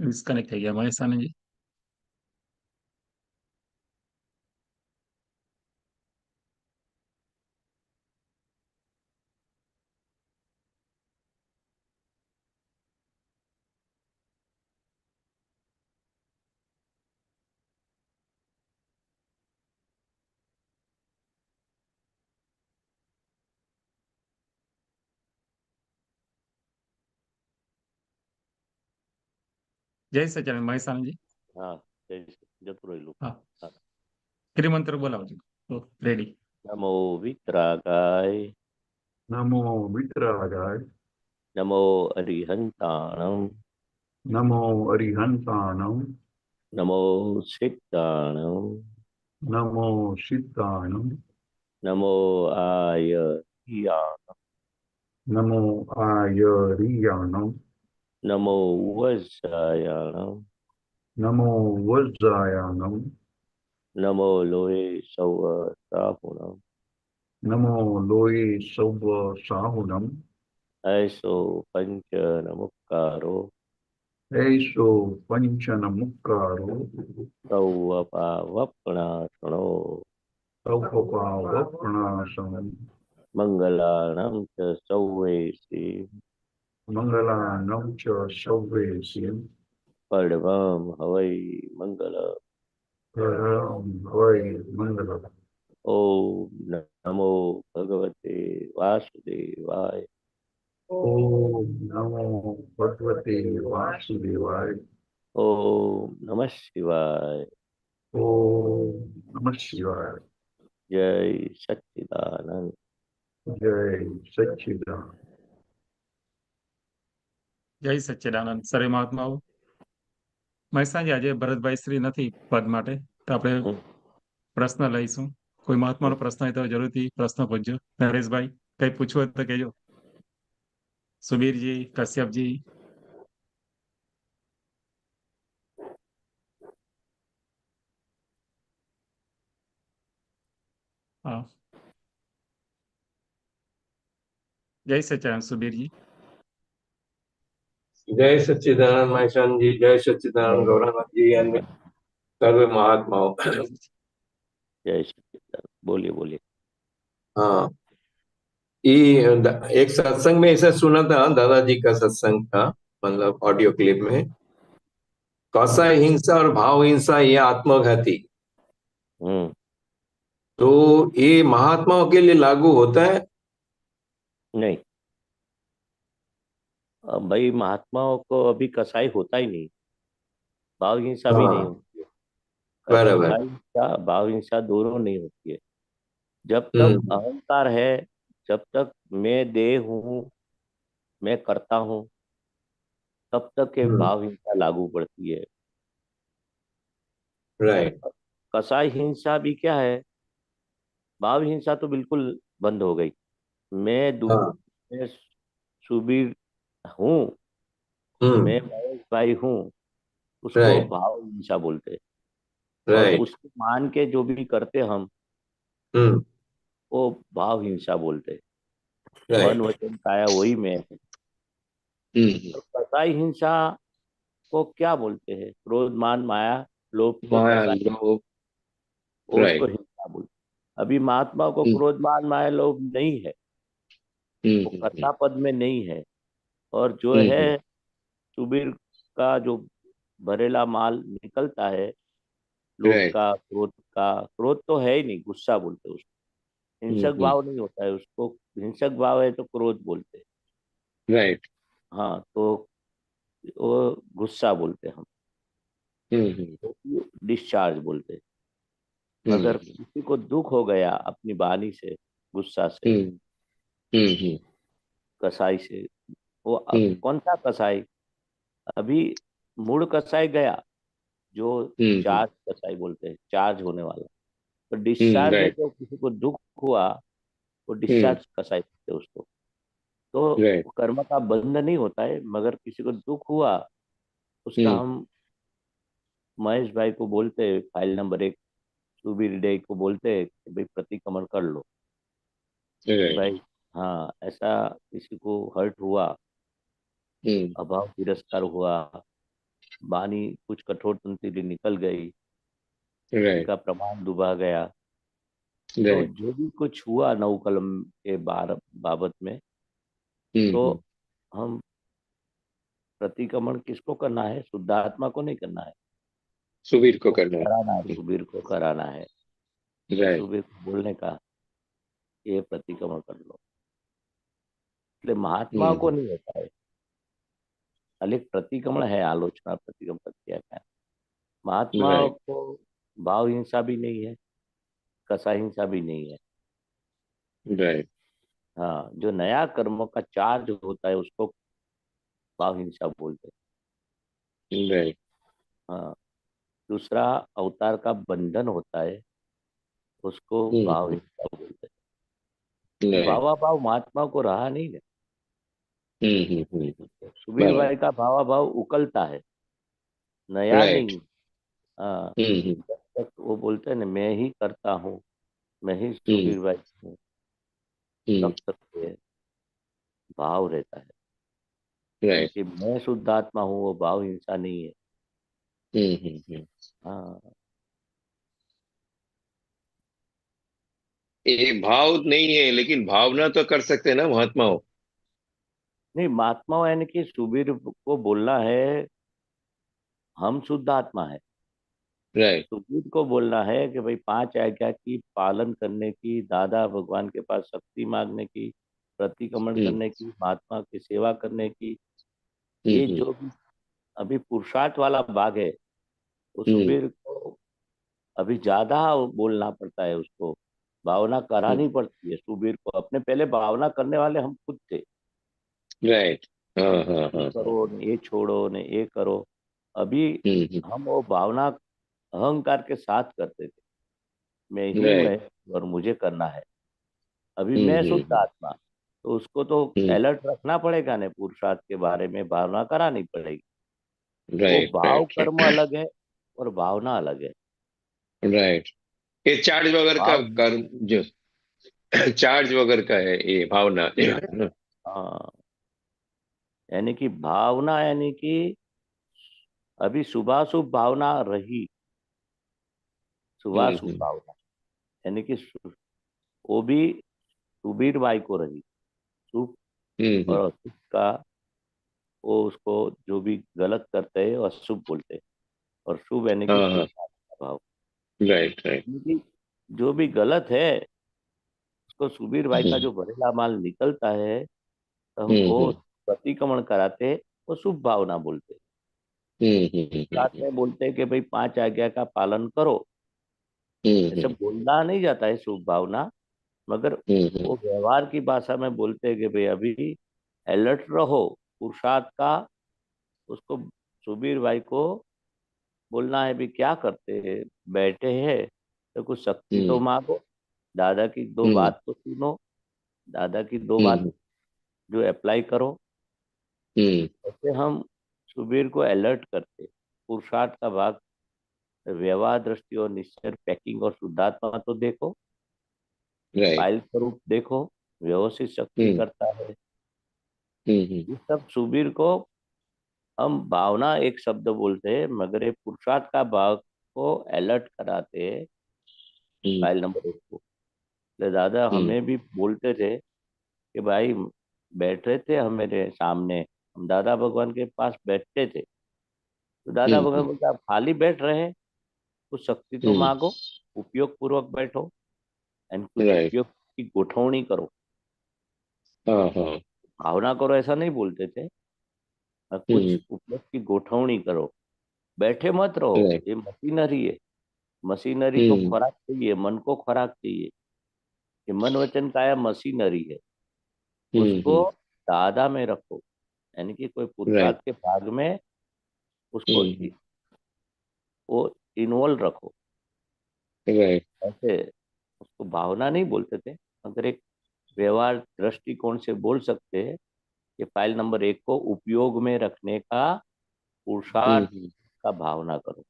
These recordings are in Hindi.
डिस्कनेक्ट થઈ ગયા મહેશ આનંદજી. જય સચિદાનંદ મહેશ આનંદજી. હા, જતું રહેલું. હા, ત્રિમંત્ર બોલાવજો. રેડી. નમો વિતરાગાય, નમો વિતરાગાય, નમો અરિહંતાણમ, નમો અરિહંતાણમ, નમો સિદ્ધાણમ, નમો સિદ્ધાણમ, નમો આયર્યાણમ, નમો આયરિયાણમ, નમો વજ્રાયાણમ, નમો વજ્રાયાણમ, નમો લોહે સૌ સાપુણમ, નમો લોયે સૌ સાહુનમ, ऐसो पंच नमुक्कारो એસો પંચન મુક્કારો सौवपावपणासनो સૌપપા વપણાસન मंगलाणं च सौवेशी મંગલાનમ ચ સૌવેસી पर्वं हवै मंगल પરમ હોય મંગલ. ओम नमो भगवते वासुदेवाय ઓમ નમો ભગવતે વાસુદેવાય. ओम नमः शिवाय ઓમ નમઃ શિવાય. जय सच्चिदानंद જય સચ્ચિદાનંદ. જય સચ્ચિદાનંદ. સરે મહાત્માઓ. મહેસાજી આજે ભરતભાઈ શ્રી નથી પદ માટે, તો આપણે પ્રશ્ન લઈશું. કોઈ મહાત્માનો પ્રશ્ન હોય તો જરૂરથી પ્રશ્ન પૂછજો. નરેશભાઈ કઈ પૂછવું હોય તો કહેજો. સુબીરજી, કશ્યપજી. હા, જય સચ્ચિદાનંદ સુબીરજી. जय सच्चिदानंद महेशान जी, जय सच्चिदानंद गौरांग जी and सर्व महात्माओं। જય સચ્ચિદાનંદ. जय सच्चिदानंद। बोलिए बोलिए। हाँ, ये एक सत्संग में ऐसा सुना था, दादाजी का सत्संग था, मतलब ऑडियो क्लिप में, कौशा हिंसा और भाव हिंसा ये आत्मघाती, तो ये महात्माओं के लिए लागू होता है? नहीं, अब भाई महात्माओं को अभी कसाई होता ही नहीं, भाव हिंसा भी नहीं होती है। बराबर। कसाई हिंसा भाव हिंसा दोनों नहीं होती है। जब तक अहंकार है, जब तक मैं देह हूँ, मैं करता हूँ, तब तक ये भाव हिंसा लागू पड़ती है। राइट। कसाई हिंसा भी क्या है, भाव हिंसा तो बिल्कुल बंद हो गई। मैं सुबीर हूँ, मैं महेश भाई हूँ, उसको भाव हिंसा बोलते हैं। और उसको मान के जो भी करते हम, वो भाव हिंसा बोलते हैं। मन वचन काया वही मैं है। तो कसाई हिंसा को क्या बोलते हैं? क्रोध मान माया लोभ को उसको हिंसा बोलते। अभी महात्मा को क्रोध मान माया लोभ नहीं है, वो कर्ता पद में नहीं है। और जो है सुबीर का जो भरेला माल निकलता है, लोभ का, क्रोध तो है ही नहीं, गुस्सा बोलते हैं उसको। हिंसक भाव नहीं होता है उसको, हिंसक भाव है तो क्रोध बोलते हैं। राइट। हाँ, तो वो गुस्सा बोलते हैं हम, डिस्चार्ज बोलते हैं। अगर किसी को दुख हो गया अपनी वाणी से, गुस्सा से, कसाई से। वो हम्म कौन सा कसाई? अभी मूड कसाई गया, जो हम्म चार्ज कसाई बोलते हैं, चार्ज होने वाला। तो डिस्चार्ज में राइट जो किसी को दुख हुआ, वो हम्म डिस्चार्ज कसाई बोलते हैं उसको। तो राइट कर्म का बंध नहीं होता है, मगर किसी को दुख हुआ, उसका हम्म हम महेश भाई को बोलते हैं, फाइल नंबर 1 सुबीर डे को बोलते हैं कि भाई प्रतिक्रमण कर लो कि राइट भाई, हाँ ऐसा किसी को हर्ट हुआ, हम्म अभाव तिरस्कार हुआ, वाणी कुछ कठोर तंत्रिली निकल गई, किसी राइट का प्रमाण डूबा गया। तो राइट जो भी कुछ हुआ नौ कलम के बाबत में, तो हम्म हम प्रतिक्रमण किसको करना है? शुद्धात्मा को नहीं करना है, सुबीर को वो करना कराना है, है सुबीर को कराना है। राइट सुबीर को बोलने का, ये प्रतिक्रमण कर लो। इसलिए महात्मा को हम्म नहीं होता है। खाली एक प्रतिक्रमण है, आलोचना प्रतिक्रमण प्रत्याख्यान। महात्मा राइट को भाव हिंसा भी नहीं है, कसा हिंसा भी नहीं है। राइट हाँ, जो नया कर्म का चार्ज होता है उसको भाव हिंसा बोलते राइट हैं। हाँ, दूसरा अवतार का बंधन होता है, उसको भाव हम्म हिंसा बोलते हैं। तो राइट भावा भाव महात्मा को रहा नहीं है। सुबीर बराबर भाई का भावा भाव उकलता है, नया राइट नहीं। हाँ, हम्म जब तक वो बोलते हैं ना, मैं ही करता हूँ, मैं ही हम्म सुबीर भाई हूँ, हम्म तब तक ये भाव रहता है। राइट क्योंकि मैं शुद्ध आत्मा हूँ, वो भाव हिंसा नहीं है। हम्म। हाँ, ये भाव नहीं है लेकिन भावना तो कर सकते हैं ना महात्माओं नहीं, महात्मा यानी कि सुबीर को बोलना है हम शुद्ध आत्मा है। राइट सुबीर को बोलना है कि भाई 5 आज्ञा की पालन करने की, दादा भगवान के पास शक्ति मांगने की, प्रतिक्रमण हम्म करने की, महात्मा की सेवा करने की। ये हम्म जो भी अभी पुरुषार्थ वाला भाग है, वो हम्म सुबीर को अभी ज्यादा बोलना पड़ता है उसको। भावना करानी पड़ती है सुबीर को। अपने पहले भावना करने वाले हम खुद थे। राइट हाँ हाँ, हाँ ये हाँ हाँ करो ने, ये छोड़ो ने, ये करो। अभी हम्म हम वो भावना अहंकार के साथ करते थे, मैं ही मैं राइट और मुझे करना है। अभी हम्म मैं शुद्ध हम्म आत्मा, तो उसको तो हम्म अलर्ट रखना पड़ेगा ने, पुरुषार्थ के बारे में भावना करानी पड़ेगी। वो राइट भाव राइट कर्म अलग है और भावना अलग है। राइट ये चार्ज वगैरह का भाव, कर्म जो चार्ज वगैरह का है ये भावना हाँ, यानी कि भावना, यानी कि अभी शुभाशुभ भावना रही, शुभाशुभ हम्म भावना, यानी कि वो भी सुबीर बाई को रही, शुभ हम्म और अशुभ का। वो उसको जो भी गलत करते हैं वो अशुभ बोलते हैं, और शुभ यानी कि हाँ हाँ पुरुषार्थ का भाव। राइट राइट यानी कि जो भी गलत है, उसको सुबीर भाई का हम्म जो भरेला माल निकलता है, तो हम वो हम्म प्रतिक्रमण कराते हैं, वो शुभ भावना बोलते हैं। साथ हम्म में बोलते हैं कि भाई 5 आज्ञा का पालन करो। ऐसे हम्म बोलना नहीं जाता है शुभ भावना, मगर हम्म वो व्यवहार की भाषा में बोलते हैं कि भाई अभी अलर्ट रहो पुरुषार्थ का। उसको सुबीर भाई को बोलना है भी, क्या करते हैं, बैठे हैं तो कुछ शक्ति तो हम्म मांगो, दादा की 2 हम्म बात तो सुनो, दादा की 2 बात हम्म जो अप्लाई करो। हम्म ऐसे हम सुबीर को अलर्ट करते। पुरुषार्थ का भाग, व्यवहार दृष्टि और निश्चय, पैकिंग और शुद्धात्मा तो देखो, राइट फाइल स्वरूप देखो, व्यवस्थित शक्ति हम्म करता है। हम्म ये सब सुबीर को हम भावना एक शब्द बोलते हैं, मगर ये पुरुषार्थ का भाग को अलर्ट कराते हैं, हम्म फाइल नंबर 1 को। तो दादा हम्म हमें भी बोलते थे कि भाई, बैठ रहे थे हम मेरे सामने, हम दादा भगवान के पास बैठते थे, तो दादा भगवान हम्म बोलते आप खाली बैठ रहे हैं, कुछ शक्ति तो हम्म मांगो, उपयोग पूर्वक बैठो, एंड कुछ राइट उपयोग की गोठवणी करो। हाँ हाँ भावना करो ऐसा नहीं बोलते थे, और कुछ हम्म उपयोग की गोठवणी करो। बैठे मत रहो, राइट ये मशीनरी है। मशीनरी को हम्म खुराक चाहिए, मन को खुराक चाहिए। ये मन वचन काया मशीनरी है, उसको हम्म दादा में रखो, यानी कि कोई राइट पुरुषार्थ के भाग में उसको वो इन्वॉल्व रखो। राइट ऐसे उसको भावना नहीं बोलते थे, मगर एक व्यवहार दृष्टिकोण से बोल सकते हैं कि फाइल नंबर 1 को उपयोग में रखने का पुरुषार्थ का भावना करो,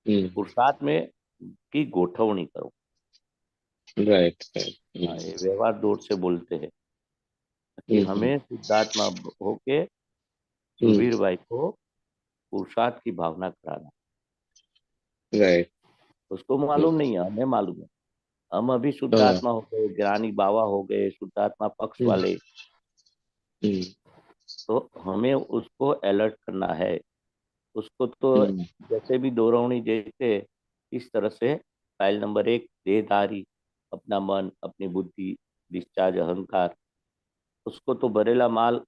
पुरुषार्थ में की गोठवणी करो। राइट हाँ, ये व्यवहार दौर से बोलते हैं कि हमें शुद्धात्मा होके सुबीर भाई को पुरुषार्थ की भावना कराना। राइट उसको मालूम नहीं है, हमें मालूम है। हम अभी शुद्धात्मा हो गए, ज्ञानी बाबा हो गए, शुद्धात्मा पक्ष वाले, तो हमें उसको अलर्ट करना है। उसको तो जैसे भी दोहरावनी जैसे इस तरह से फाइल नंबर 1 देहधारी, अपना मन, अपनी बुद्धि, डिस्चार्ज, अहंकार, उसको तो बरेला माल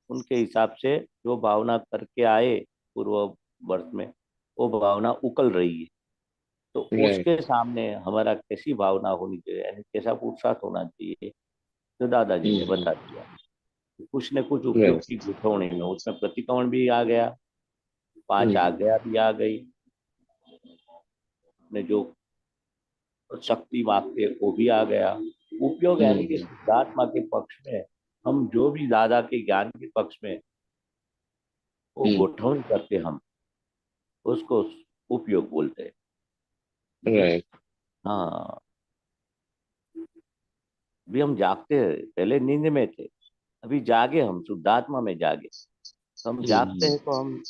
उनके हिसाब से जो भावना करके आए पूर्व वर्ष में, वो भावना उकल रही है। तो राइट उसके सामने हमारा कैसी भावना होनी चाहिए, यानी कैसा पुरुषार्थ होना चाहिए, जो दादाजी ने बता दिया। कुछ न कुछ उपयोग राइट की गुठवणी में उसमें प्रतिक्रमण भी आ गया, 5 आज्ञा भी आ गई, ने जो शक्ति मांगते वो भी आ गया। उपयोग यानी कि शुद्धात्मा के पक्ष में हम जो भी दादा के ज्ञान के पक्ष में वो गोठवण करते, हम उसको उपयोग बोलते हैं। राइट हाँ, अभी हम जागते हैं, पहले नींद में थे, अभी जागे, हम शुद्धात्मा में जागे। हम जागते हैं तो हम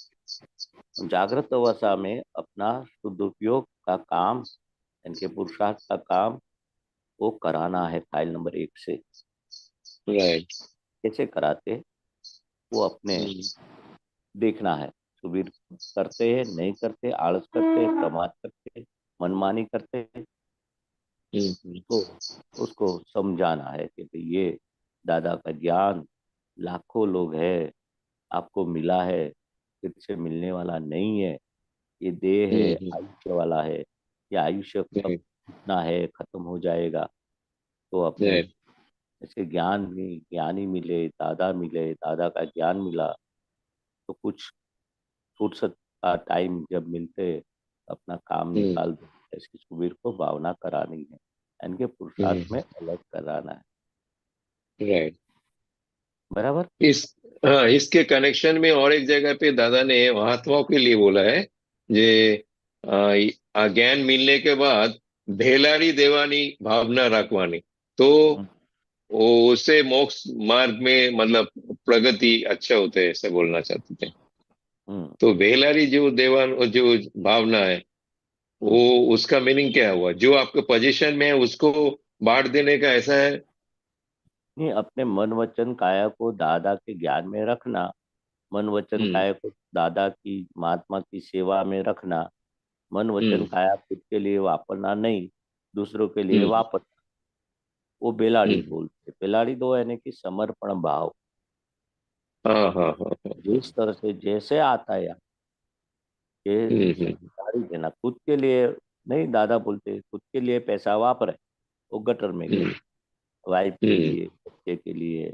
जागृत अवस्था में अपना शुद्ध उपयोग का काम, इनके पुरुषार्थ का काम वो कराना है फाइल नंबर 1 से। राइट कैसे कराते, वो अपने देखना है। सुबीर करते हैं, नहीं करते, आलस करते हैं, प्रमाद करते हैं, मनमानी करते हैं, तो उसको समझाना है कि भाई ये दादा का ज्ञान लाखों लोग है, आपको मिला है, फिर से मिलने वाला नहीं है। ये देह है, आयुष्य वाला है, ये आयुष्य कब कितना है, खत्म हो जाएगा। तो अपने राइट ऐसे ज्ञानी मिले, दादा मिले, दादा का ज्ञान मिला, तो कुछ फुर्सत का टाइम जब मिलते अपना काम निकाल दो। ऐसी सुबीर को भावना करानी है, इनके पुरुषार्थ में अलग कराना है। राइट बराबर। इस हाँ, इसके कनेक्शन में और एक जगह पे दादा ने महात्माओं के लिए बोला है, जे ज्ञान मिलने के बाद भेलारी देवानी भावना रखवानी, तो वो उससे मोक्ष मार्ग में मतलब प्रगति अच्छा होता है, ऐसा बोलना चाहते थे। तो भेलारी जो देवान जो भावना है, वो उसका मीनिंग क्या हुआ, जो आपके पोजीशन में है उसको बांट देने का, ऐसा है? नहीं, अपने मन वचन काया को दादा के ज्ञान में रखना, मन वचन काया को दादा की महात्मा की सेवा में रखना, मन वचन काया खुद के लिए वापरना नहीं, दूसरों के लिए वापरना, वो बेलाड़ी बोलते। बेलाड़ी दो यानी कि समर्पण भाव। हाँ हाँ हाँ जिस तरह से जैसे आता है ये बेलाड़ी देना, खुद के लिए नहीं। दादा बोलते खुद के लिए पैसा वापरे, वो गटर में गया। वाइफ के लिए, बच्चे के लिए,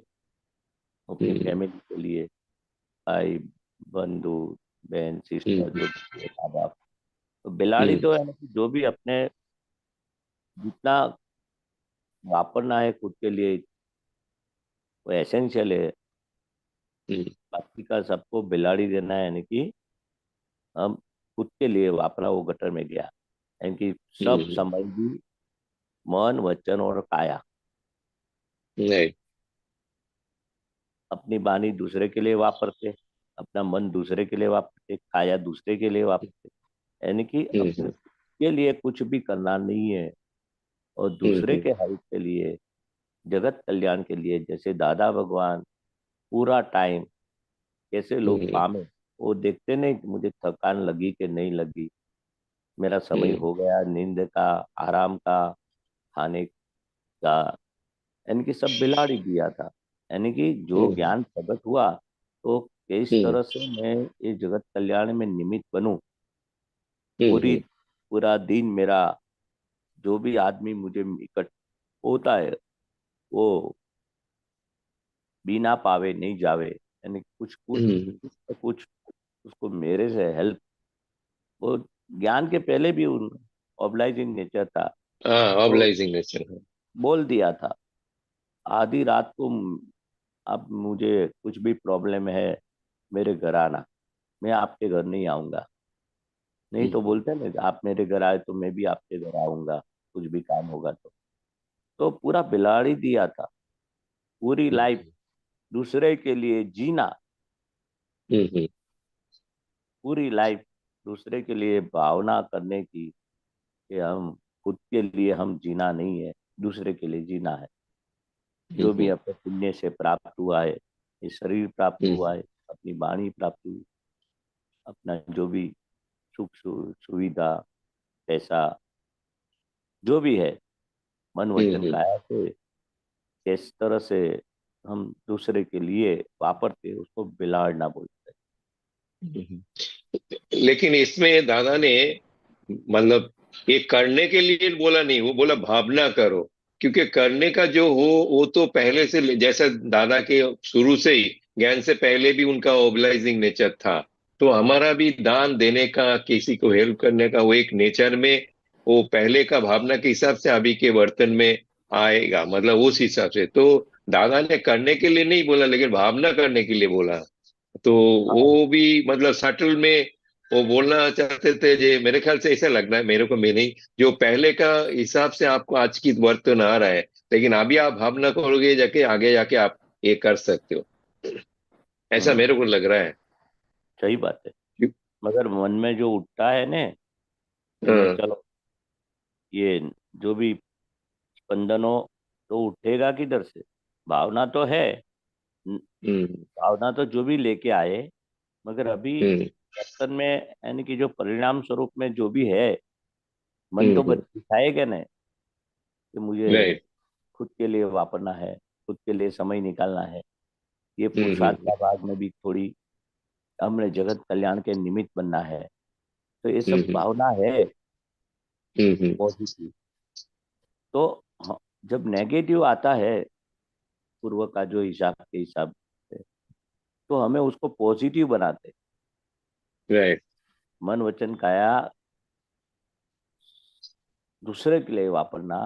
अपनी फैमिली के लिए, भाई, बंधु, बहन, सिस्टर, जो भी है, माँ बाप। तो बिलाड़ी तो है ना कि जो भी अपने जितना वापरना है खुद के लिए, वो एसेंशियल है। बाकी का सबको बिलाड़ी देना है, यानी कि हम खुद के लिए वापरा, वो गटर में गया। यानी कि सब समझी, मन, वचन और काया। नहीं अपनी वाणी दूसरे के लिए वापरते, अपना मन दूसरे के लिए वापरते, काया दूसरे के लिए वापरते, यानी कि अपने के लिए कुछ भी करना नहीं है, और दूसरे के हेल्प के लिए, जगत कल्याण के लिए। जैसे दादा भगवान पूरा टाइम कैसे लोग पामे, वो देखते नहीं कि मुझे थकान लगी कि नहीं लगी, मेरा समय हो गया नींद का, आराम का, खाने का, यानी कि सब बिलाड़ी दिया था। यानी कि जो ज्ञान प्रकट हुआ, तो किस तरह से मैं इस जगत कल्याण में निमित्त बनूं। पूरी पूरा दिन मेरा, जो भी आदमी मुझे निकट होता है, वो बिना पावे नहीं जावे, यानी कुछ कुछ कुछ उसको मेरे से हेल्प, वो ज्ञान के पहले भी उन ऑब्लाइजिंग नेचर था। हाँ, तो ऑब्लाइजिंग नेचर। बोल दिया था आधी रात को, अब मुझे कुछ भी प्रॉब्लम है मेरे घर आना, मैं आपके घर नहीं आऊंगा। नहीं तो बोलते ना, आप मेरे घर आए तो मैं भी आपके घर आऊंगा, कुछ भी काम होगा तो पूरा बिलाड़ी दिया था। पूरी लाइफ दूसरे के लिए जीना, पूरी लाइफ दूसरे के लिए भावना करने की, कि हम खुद के लिए हम जीना नहीं है, दूसरे के लिए जीना है। जो भी अपने पुण्य से प्राप्त हुआ है, ये शरीर प्राप्त हुआ है, अपनी वाणी प्राप्त हुई, अपना जो भी सुख सुविधा, पैसा, जो भी है, मन वचन काया से किस तरह से हम दूसरे के लिए वापरते, उसको बिलाड़ना बोलते लेकिन इसमें दादा ने मतलब ये करने के लिए बोला नहीं, वो बोला भावना करो। क्योंकि करने का जो हो वो तो पहले से जैसे दादा के शुरू से ही ज्ञान से पहले भी उनका ओबलाइजिंग नेचर था। तो हमारा भी दान देने का, किसी को हेल्प करने का वो एक नेचर में, वो पहले का भावना के हिसाब से अभी के वर्तन में आएगा, मतलब उस हिसाब से। तो दादा ने करने के लिए नहीं बोला, लेकिन भावना करने के लिए बोला। तो हैं। वो भी मतलब सटल में वो बोलना चाहते थे। जे मेरे ख्याल से ऐसा लगना है मेरे को, मैं नहीं, जो पहले का हिसाब से आपको आज की वर्तन आ रहा है, लेकिन अभी आप भावना करोगे जाके आगे जाके आप ये कर सकते हो, ऐसा हम्म, मेरे को लग रहा है। सही बात है। मगर मन में जो उठता है ने, कि नहीं हाँ, चलो, ये जो भी स्पंदनों, तो उठेगा किधर से? भावना तो है, हम्म, भावना तो जो भी लेके आए, मगर अभी हम्म, वर्तन में, यानी कि जो परिणाम स्वरूप में जो भी है, मन तो हम्म, दिखाएगा ना कि मुझे राइट, खुद के लिए वापरना है, खुद के लिए समय निकालना है। ये हम्म, पुरुषार्थ का भाग में भी थोड़ी हमने जगत कल्याण के निमित्त बनना है। तो ये सब हम्म, भावना है हम्म, पॉजिटिव। तो जब नेगेटिव आता है पूर्व का जो हिसाब के हिसाब से, तो हमें उसको पॉजिटिव बनाते। राइट, मन वचन काया दूसरे के लिए वापरना,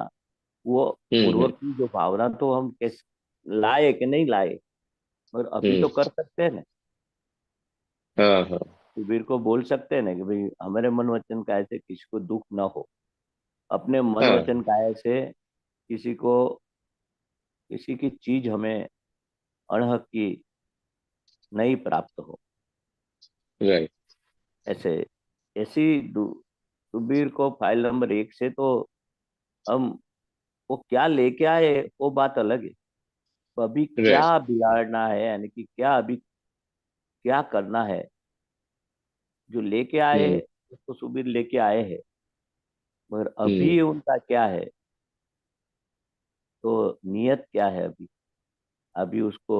वो पूर्व हम्म, की जो भावना तो हम कैसे लाए कि नहीं लाए, मगर अभी हम्म, तो कर सकते हैं ना। हाँ, हाँ, शिविर को बोल सकते हैं ना कि भाई हमारे मन वचन काया से किसी को दुख ना हो, अपने मन हाँ, वचन काया से किसी को, किसी की चीज हमें अणहक की नहीं प्राप्त हो। राइट, ऐसे ऐसी सुबीर को फाइल नंबर 1 से तो हम, वो क्या लेके आए वो बात अलग है। तो अभी राइट, क्या बिगाड़ना है, यानी कि क्या अभी क्या करना है, जो लेके आए हम्म, उसको सुबीर लेके आए हैं, मगर हम्म, अभी उनका क्या है, तो नियत क्या है अभी। अभी उसको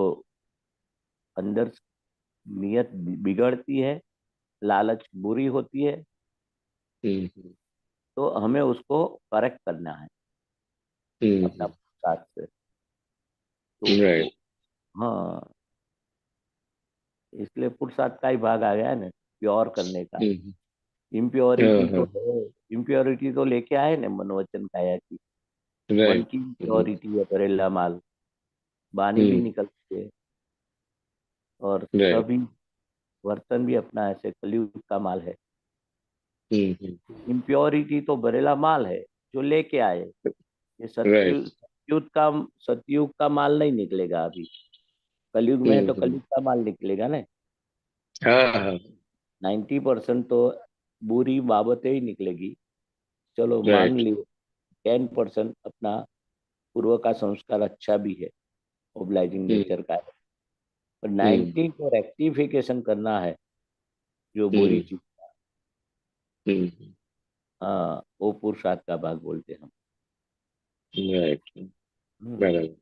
अंदर नियत बिगड़ती है, लालच बुरी होती है, हम्म, तो हमें उसको करेक्ट करना है अपना साथ से। तो राइट, हाँ, इसलिए पुरुषार्थ का ही भाग आ गया है ना, प्योर करने का। हम्म, हाँ, इम्प्योरिटी तो हाँ, है, इम्प्योरिटी तो लेके आए ना मनोवचन काया की। मन राइट, की इम्प्योरिटी है परेला माल, वाणी भी निकलती है, और राइट, सभी वर्तन भी अपना ऐसे कलयुग का माल है। इम्प्योरिटी तो बरेला माल है जो लेके आए। ये राइट, सतयुग का माल नहीं निकलेगा अभी। कलयुग में है तो कलयुग का माल निकलेगा ना। हाँ, हाँ, 90% तो बुरी बाबतें ही निकलेगी। चलो मान राइट, लिए 10% अपना पूर्व का संस्कार अच्छा भी है, ओब्लाइजिंग नेचर का है, पर 90 को रेक्टिफिकेशन करना है जो बुरी चीज। हाँ, वो पुरुषार्थ का भाग बोलते हैं हम। राइट, हम्म, बराबर।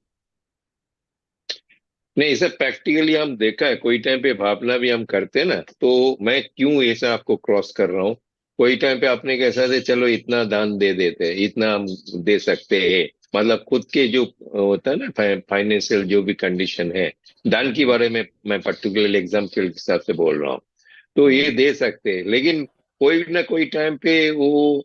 नहीं, इसे प्रैक्टिकली हम देखा है, कोई टाइम पे भावना भी हम करते हैं ना, तो मैं क्यों ऐसा आपको क्रॉस कर रहा हूँ। कोई टाइम पे आपने कैसा थे, चलो इतना दान दे देते हैं, इतना हम दे सकते हैं, मतलब खुद के जो होता है ना फाइनेंशियल जो भी कंडीशन है, दान के बारे में मैं पर्टिकुलर एग्जाम्पल के हिसाब से बोल रहा हूँ, तो ये दे सकते हैं। लेकिन कोई ना कोई टाइम पे वो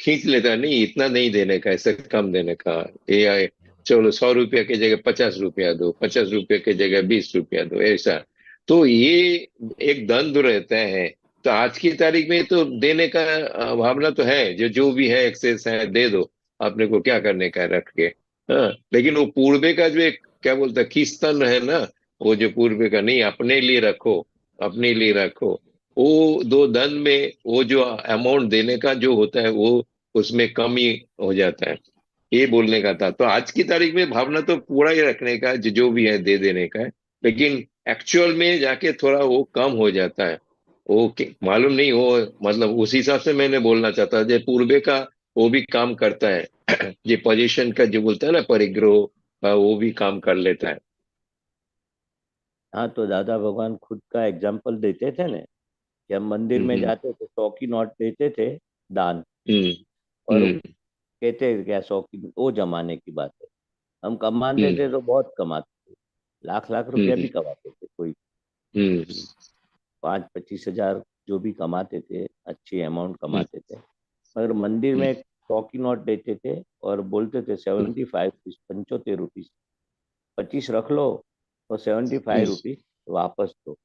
खींच लेता है, नहीं इतना नहीं देने का, ऐसे कम देने का, ये आए चलो 100 रुपया की जगह 50 रुपया दो, 50 रुपया की जगह 20 रुपया दो, ऐसा। तो ये एक द्वंद्व रहता है। तो आज की तारीख में तो देने का भावना तो है, जो जो भी है एक्सेस है दे दो, आपने को क्या करने का है, रख के। हाँ, लेकिन वो पूर्वे का जो एक क्या बोलता है खींचतान है ना, वो जो पूर्वे का, नहीं अपने लिए रखो, अपने लिए रखो, वो दो धन में वो जो अमाउंट देने का जो होता है वो उसमें कम ही हो जाता है। ये बोलने का था। तो आज की तारीख में भावना तो पूरा ही रखने का, जो भी है दे देने का है, लेकिन एक्चुअल में जाके थोड़ा वो कम हो जाता है। वो मालूम नहीं हो, मतलब उस हिसाब से मैंने बोलना चाहता जो पूर्वे का वो भी काम करता है। ये पोजीशन का जो बोलता है ना परिग्रह, वो भी काम कर लेता है। हाँ, तो दादा भगवान खुद का एग्जाम्पल देते थे ना कि हम मंदिर में हम्म जाते थे, 100 की नोट देते थे दान, हम्म और हम्म कहते थे क्या 100 की, वो जमाने की बात है। हम कमाते हम्म थे तो बहुत कमाते थे, लाख लाख रुपया हम्म भी कमाते थे, कोई हम्म 5-25 हजार जो भी कमाते थे, अच्छी अमाउंट हम्म कमाते थे। मगर मंदिर में 100 की नोट देते थे और बोलते थे हम्म 75 रुपीज, 75 रुपीज, 25 रख लो और 75 रुपीज वापस दो।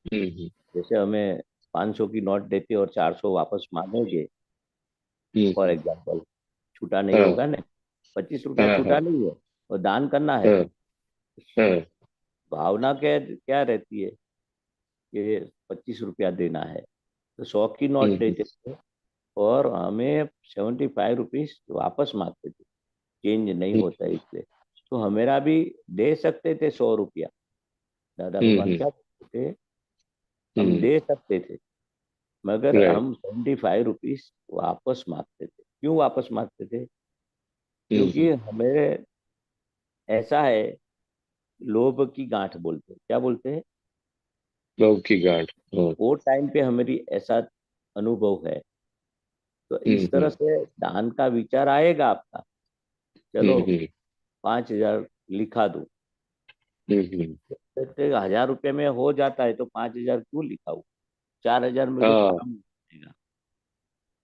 हम्म जैसे हमें 500 की नोट देते और 400 वापस मांगोगे, फॉर हम्म, एग्जाम्पल, छूटा नहीं हाँ होगा ना, 25 रुपया हाँ छूटा हाँ नहीं है और दान करना है। हाँ हाँ भावना क्या क्या रहती है कि 25 रुपया देना है, तो 100 की नोट हम्म देते थे और हमें 75 रुपीज वापस मांगते थे, चेंज नहीं होता है इसलिए। तो हमेरा भी दे सकते थे 100 रुपया, दादा भगवान हम्म क्या बोलते थे, हम हम्म दे सकते थे, मगर राइट हम 75 रुपीज वापस मांगते थे। क्यों वापस मांगते थे? हम्म, क्योंकि हमें ऐसा है, लोभ की गांठ बोलते हैं, क्या बोलते हैं, लव की गांठ। वो टाइम पे हमारी ऐसा अनुभव है। तो इस तरह हम्म से दान का विचार आएगा आपका, चलो हम्म 5,000 लिखा दो, हम्म, 1,000 रुपये में हो जाता है तो 5,000 क्यों लिखाऊं, 4,000 मुझे हाँ काम मिलेगा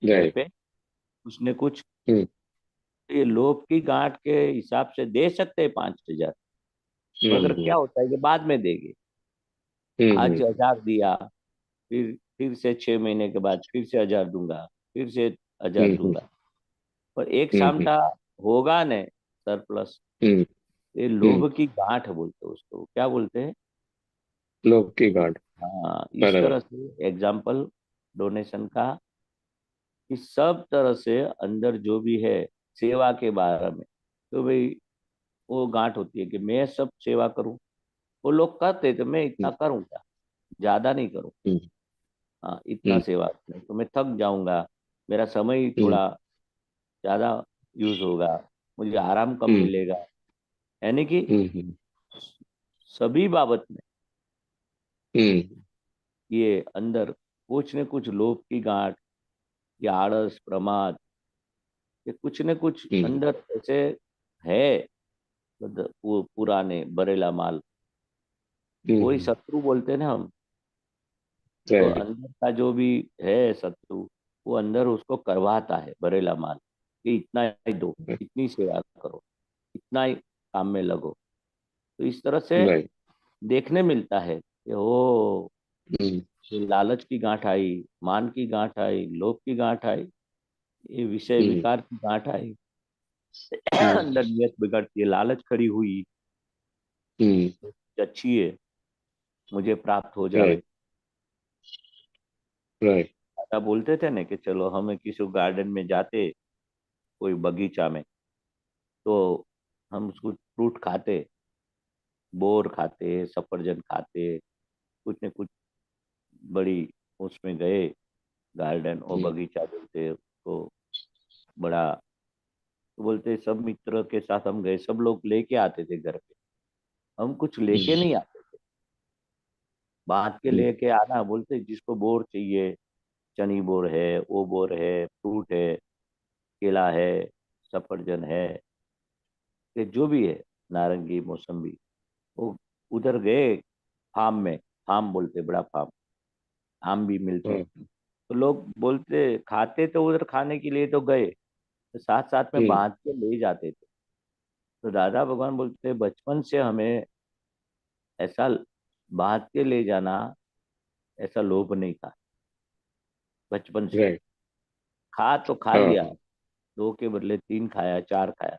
घर राइट। पे कुछ न कुछ। हम्म ये लोभ की गांठ के हिसाब से दे सकते हैं 5,000, मगर क्या हम्म होता है कि बाद में देंगे। आज हम्म 1,000 दिया, फिर से 6 महीने के बाद फिर से 1,000 दूंगा, फिर से 1,000 हम्म दूंगा, पर एक हम्म सामटा होगा न सरप्लस। हम्म ये हम्म, लोभ की गांठ बोलते हैं उसको, क्या बोलते हैं। लव की गांठ। हाँ, इस बराबर। तरह से एग्जाम्पल डोनेशन का, कि सब तरह से अंदर जो भी है सेवा के बारे में, तो भाई वो गांठ होती है कि मैं सब सेवा करूं। वो लोग कहते तो मैं इतना हम्म करूं क्या, ज्यादा नहीं करूं। हम्म हाँ, इतना हम्म सेवा नहीं तो मैं थक जाऊंगा, मेरा समय ही हम्म थोड़ा ज्यादा यूज होगा, मुझे आराम कम हम्म मिलेगा। यानी कि हम्म सभी बाबत में हम्म ये अंदर कुछ न कुछ लोभ की गांठ या आलस प्रमाद, ये कुछ न कुछ हम्म अंदर ऐसे है, मतलब वो पुराने बरेला माल, वही हम्म शत्रु बोलते हैं ना हम। तो राइट। अंदर का जो भी है शत्रु, वो अंदर उसको करवाता है बरेला माल, कि इतना ही दो, इतनी सेवा करो, इतना ही काम में लगो। तो इस तरह से राइट। देखने मिलता है कि ओ, हम्म ये लालच की गांठ आई, मान की गांठ आई, लोभ की गांठ आई, ये विषय हम्म विकार की गांठ आई। हम्म अंदर नियत बिगड़ती है, लालच खड़ी हुई, हम्म अच्छी है, मुझे प्राप्त हो जावे। Right right. दादा बोलते थे ना कि चलो हमें किसी गार्डन में जाते, कोई बगीचा में, तो हम उसको फ्रूट खाते, बोर खाते, सफरजन खाते, कुछ न कुछ बड़ी, उसमें गए गार्डन और हम्म बगीचा बोलते उसको, बड़ा, तो बोलते सब मित्र के साथ हम गए, सब लोग लेके आते थे घर पे, हम कुछ लेके हम्म नहीं आते, बांध के हम्म लेके आना, बोलते जिसको बोर चाहिए, चनी बोर है, वो बोर है, फ्रूट है, केला है, सफरजन है, कि जो भी है, नारंगी, मौसम्बी, वो उधर गए फार्म में, फार्म बोलते, बड़ा फार्म, आम भी मिलते, तो लोग बोलते खाते, तो उधर खाने के लिए तो गए, तो साथ साथ में बांध के ले जाते थे। तो दादा भगवान बोलते बचपन से हमें ऐसा बांध के ले जाना, ऐसा लोभ नहीं था बचपन से। खा तो खा लिया, 2 के बदले 3 खाया, 4 खाया।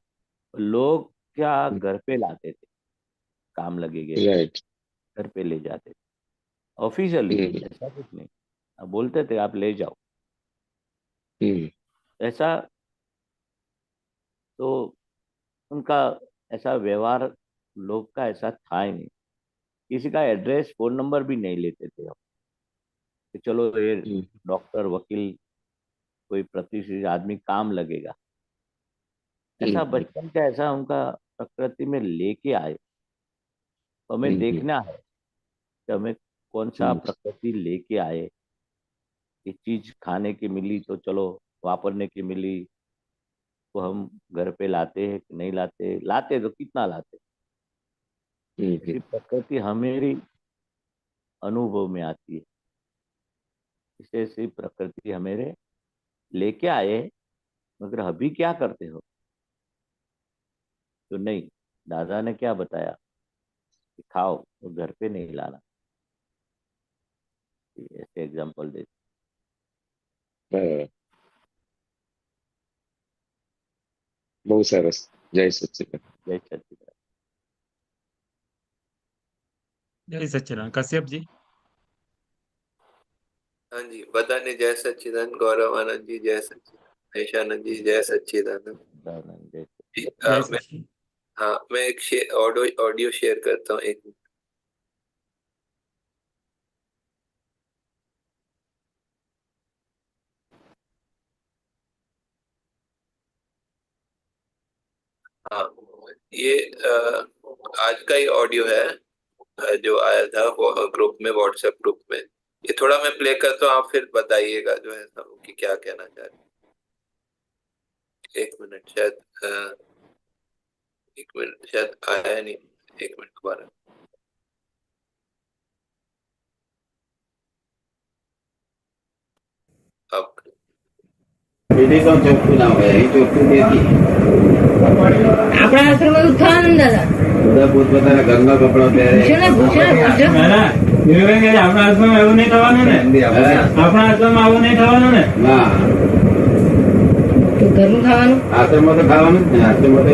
लोग क्या घर पे लाते थे, काम लगेगे, घर पे ले जाते थे, ऑफिशियली, ऐसा कुछ नहीं। अब बोलते थे आप ले जाओ, ऐसा। तो उनका ऐसा व्यवहार लोग का ऐसा था ही नहीं। किसी का एड्रेस, फोन नंबर भी नहीं लेते थे हम, कि चलो ये डॉक्टर, वकील, कोई प्रतिष्ठित आदमी काम लगेगा, ऐसा बचपन का ऐसा उनका प्रकृति में लेके आए। तो हमें देखना है कि हमें कौन सा प्रकृति लेके आए। ये चीज खाने की मिली तो चलो, वापरने की मिली तो हम घर पे लाते हैं कि नहीं लाते, लाते तो कितना लाते। इसी प्रकृति हमारी अनुभव में आती है, इसे ऐसी प्रकृति हमें लेके आए, मगर अभी क्या करते हो? तो नहीं, दादा ने क्या बताया कि खाओ, तो घर पे नहीं लाना। ऐसे एग्जाम्पल देते। बहुत सरस। जय सच्चिदानंद। जय सच्चिदानंद। जय सच्चिदानंद। कश्यप जी। हाँ जी, बताने जय सच्चिदानंद। गौरव आनंद जी जय सच्चिदानंद। ईशानंद जी जय सच्चिदानंद। मैं एक ऑडियो शेयर करता हूँ, एक मिनट। हाँ, ये आज का ही ऑडियो है जो आया था ग्रुप में, व्हाट्सएप ग्रुप में। ये थोड़ा मैं प्ले करता हूँ, आप फिर बताइएगा जो है कि क्या कहना चाह रहे। एक मिनट, शायद आया नहीं। एक मिनट दोबारा। अब આપણા આશ્રમ ઉત્થાન દાદા બધા પોતપોતાના ઘરના કપડા પહેરે. આપણા આશ્રમમાં એવું નહીં થવાનું ને. આપણા આશ્રમમાં આવું નહીં થવાનું ને. ના, તો ઘરનું ખાવાનું, આશ્રમમાં તો ખાવાનું જ ને. આશ્રમમાં તો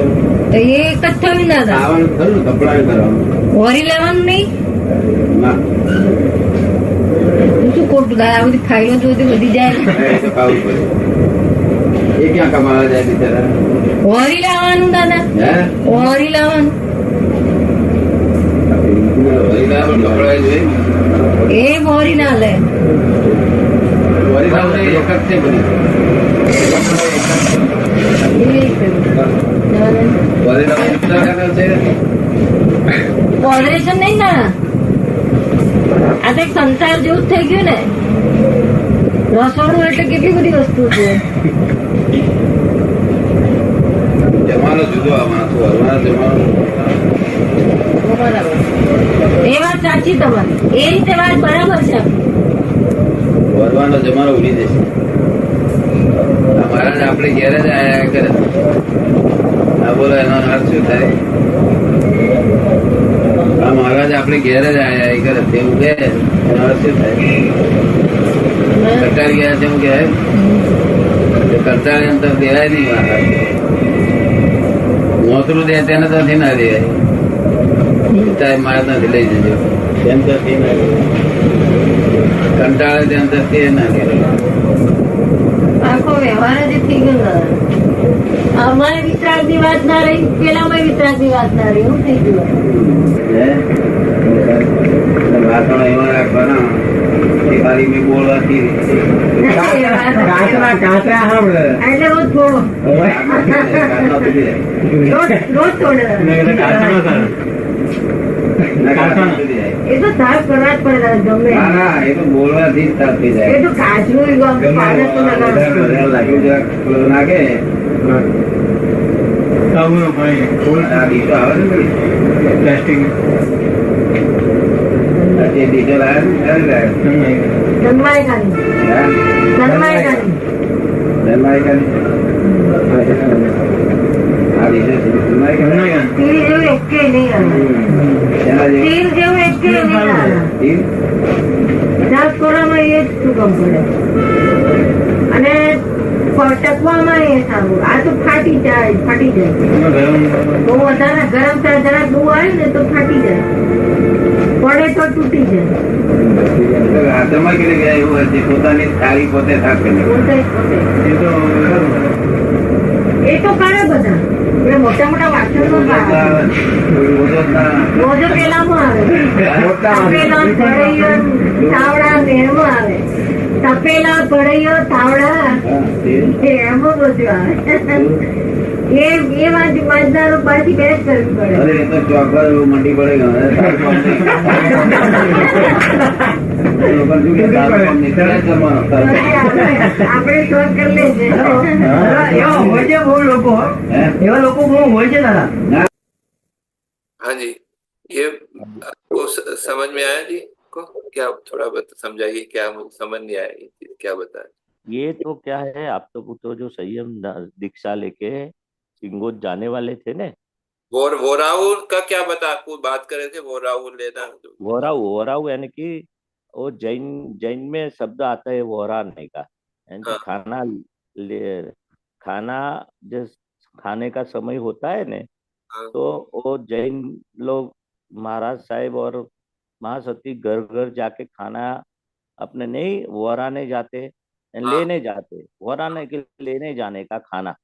એ એક જ થયું ને દાદા. ખાવાનું ખરું, કપડા કરવાનું. વરી લેવાનું નહીં. ના, શું ખોટું દાદા? આ બધી ફાઇલો જોતી બધી જાય. એ તો ખાવું પડે. એ ક્યાં કમાવા જાય બિચારા? વરી લાવવાનું દાદા, વરી લાવવાનું. કપડા જોઈએ એ વરી ના લે. વરી લાવવું એક જ છે બધી. વરી લાવવું છે. કોર્પોરેશન નહીં ના, આ તો એક સંસાર જેવું થઈ ગયું ને. રસોડું એટલે કેટલી બધી વસ્તુ છે. જમાનો જુદો આવવાનો, જમાનો. બરાબર, એ વાત સાચી તમારી. એ રીતે વાત બરાબર છે. વરવાનો જમાનો ઉડી જશે. મહારાજ આપણે ઘેર જ આયા કરે. આ બોલો એનો અર્થ શું થાય? આ મહારાજ આપણે ઘેર જ આયા કરે તેવું કે એનો અર્થ શું થાય? કંટાળી ગયા છે એવું કે કંટાળી અંતર દેવાય નહીં. મહારાજ નોતરું દે તેને ત્યાંથી ના દેવાય. મારે ત્યાંથી લઈ જજો, તેમ ત્યાંથી ના દેવાય. કંટાળે ત્યાં ત્યાંથી ના દેવાય. આખો વ્યવહાર જ થઈ ગયો. અમારે વિતરાગ ની વાત ના રહી, પેલામાં વિતરાગ ની વાત ના રહી, એવું થઈ ગયું. વાસણો એમાં રાખવાના ખાલી મેં બોલવાથી એટલે રોજ થોડો, રોજ થોડો. એ તો સાફ કરવા જ પડે ગમે. એ તો બોલવાથી જ સાફ થઈ જાય. એ તો કાચનું નાખે આ ડીશો આવે છે પેલી પ્લાસ્ટિક જે ડીશો લાવ્યા છે ક્યારે લાવ્યા? જન્માયકાની હા? જન્માયકાની જન્માયકાની આ ડીશો જન્માયકાની સ્ટીલ જેવું એકે નહીં આવે એના જેવું સ્ટીલ જેવું એકે નહીં આવે સ્ટીલ? રાજકોરામાં એ જ સુગમ પડે અને ટકવામાં એ સારું. આ તો ફાટી જાય બહુ વધારે ગરમ થાય જરાક બહુ આવે ને તો ફાટી જાય પડે તો તૂટી જાય હાથમાં કેવી ગયા એવું હશે પોતાની થાળી પોતે સાફ કરી પોતે પોતે એ તો કરે બધા એ મોટા મોટા વાસણો રોજો પેલામાં આવે તપેલા કઢાઈઓ તાવડા નેરમાં આવે તપેલા કઢાઈઓ તાવડા એમાં બધું આવે એ વાંચનારો પાછી બેસ કરવી પડે. અરે એ તો ચોકર એવું મંડી પડે આપણે શોધ કરી લેજે એવા લોકો બહુ હોય છે દાદા. हाँ जी, ये आपको समझ में आया जी को? क्या थोड़ा समझाइए, क्या मुझे समझ नहीं आया ये चीज, क्या बताए? ये तो क्या है, आप तो पुत्र जो संयम दीक्षा लेके सिंगोट जाने वाले थे ने, वोराऊ का क्या बता, आपको बात करे थे वोराऊ लेना? वोराऊ यानी कि वो जैन में शब्द आता है वोराने का, यानी कि खाना जिस खाने का समय होता है ने, तो वो जैन लोग महाराज साहेब और महासती घर घर जाके खाना अपने नहीं वोराने जाते, लेने जाते, वोराने के लेने जाने का खाना।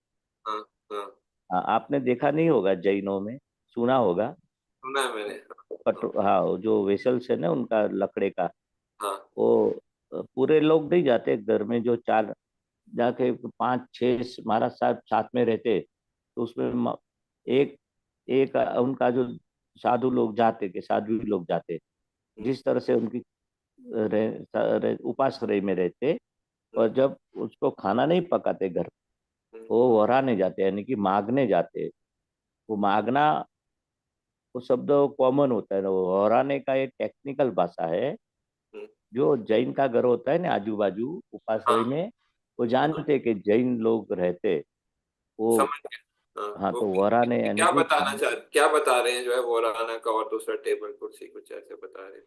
आपने देखा नहीं होगा, जैनों में सुना होगा, सुना है मैंने। हाँ, जो वेसल्स है ना उनका लकड़े का, वो पूरे लोग नहीं जाते घर में, जो 4 जाके 5-6 महाराज साहब साथ में रहते, तो उसमें एक उनका जो साधु लोग जाते के साधु लोग जाते, जिस तरह से उनकी उपाश्रय में रहते, और जब उसको खाना नहीं पकाते घर, वो वराने जाते, यानी कि मांगने जाते। वो मांगना वो शब्द कॉमन होता है ना, वो वराने का एक टेक्निकल भाषा है। जो जैन का घर होता है ना आजू बाजू उपाश्रय में, वो जानते कि जैन लोग रहते, वो हाँ, तो वराने यानी क्या बता रहे हैं जो है वराना का, और दूसरा टेबल कुर्सी कुछ ऐसे बता रहे हैं?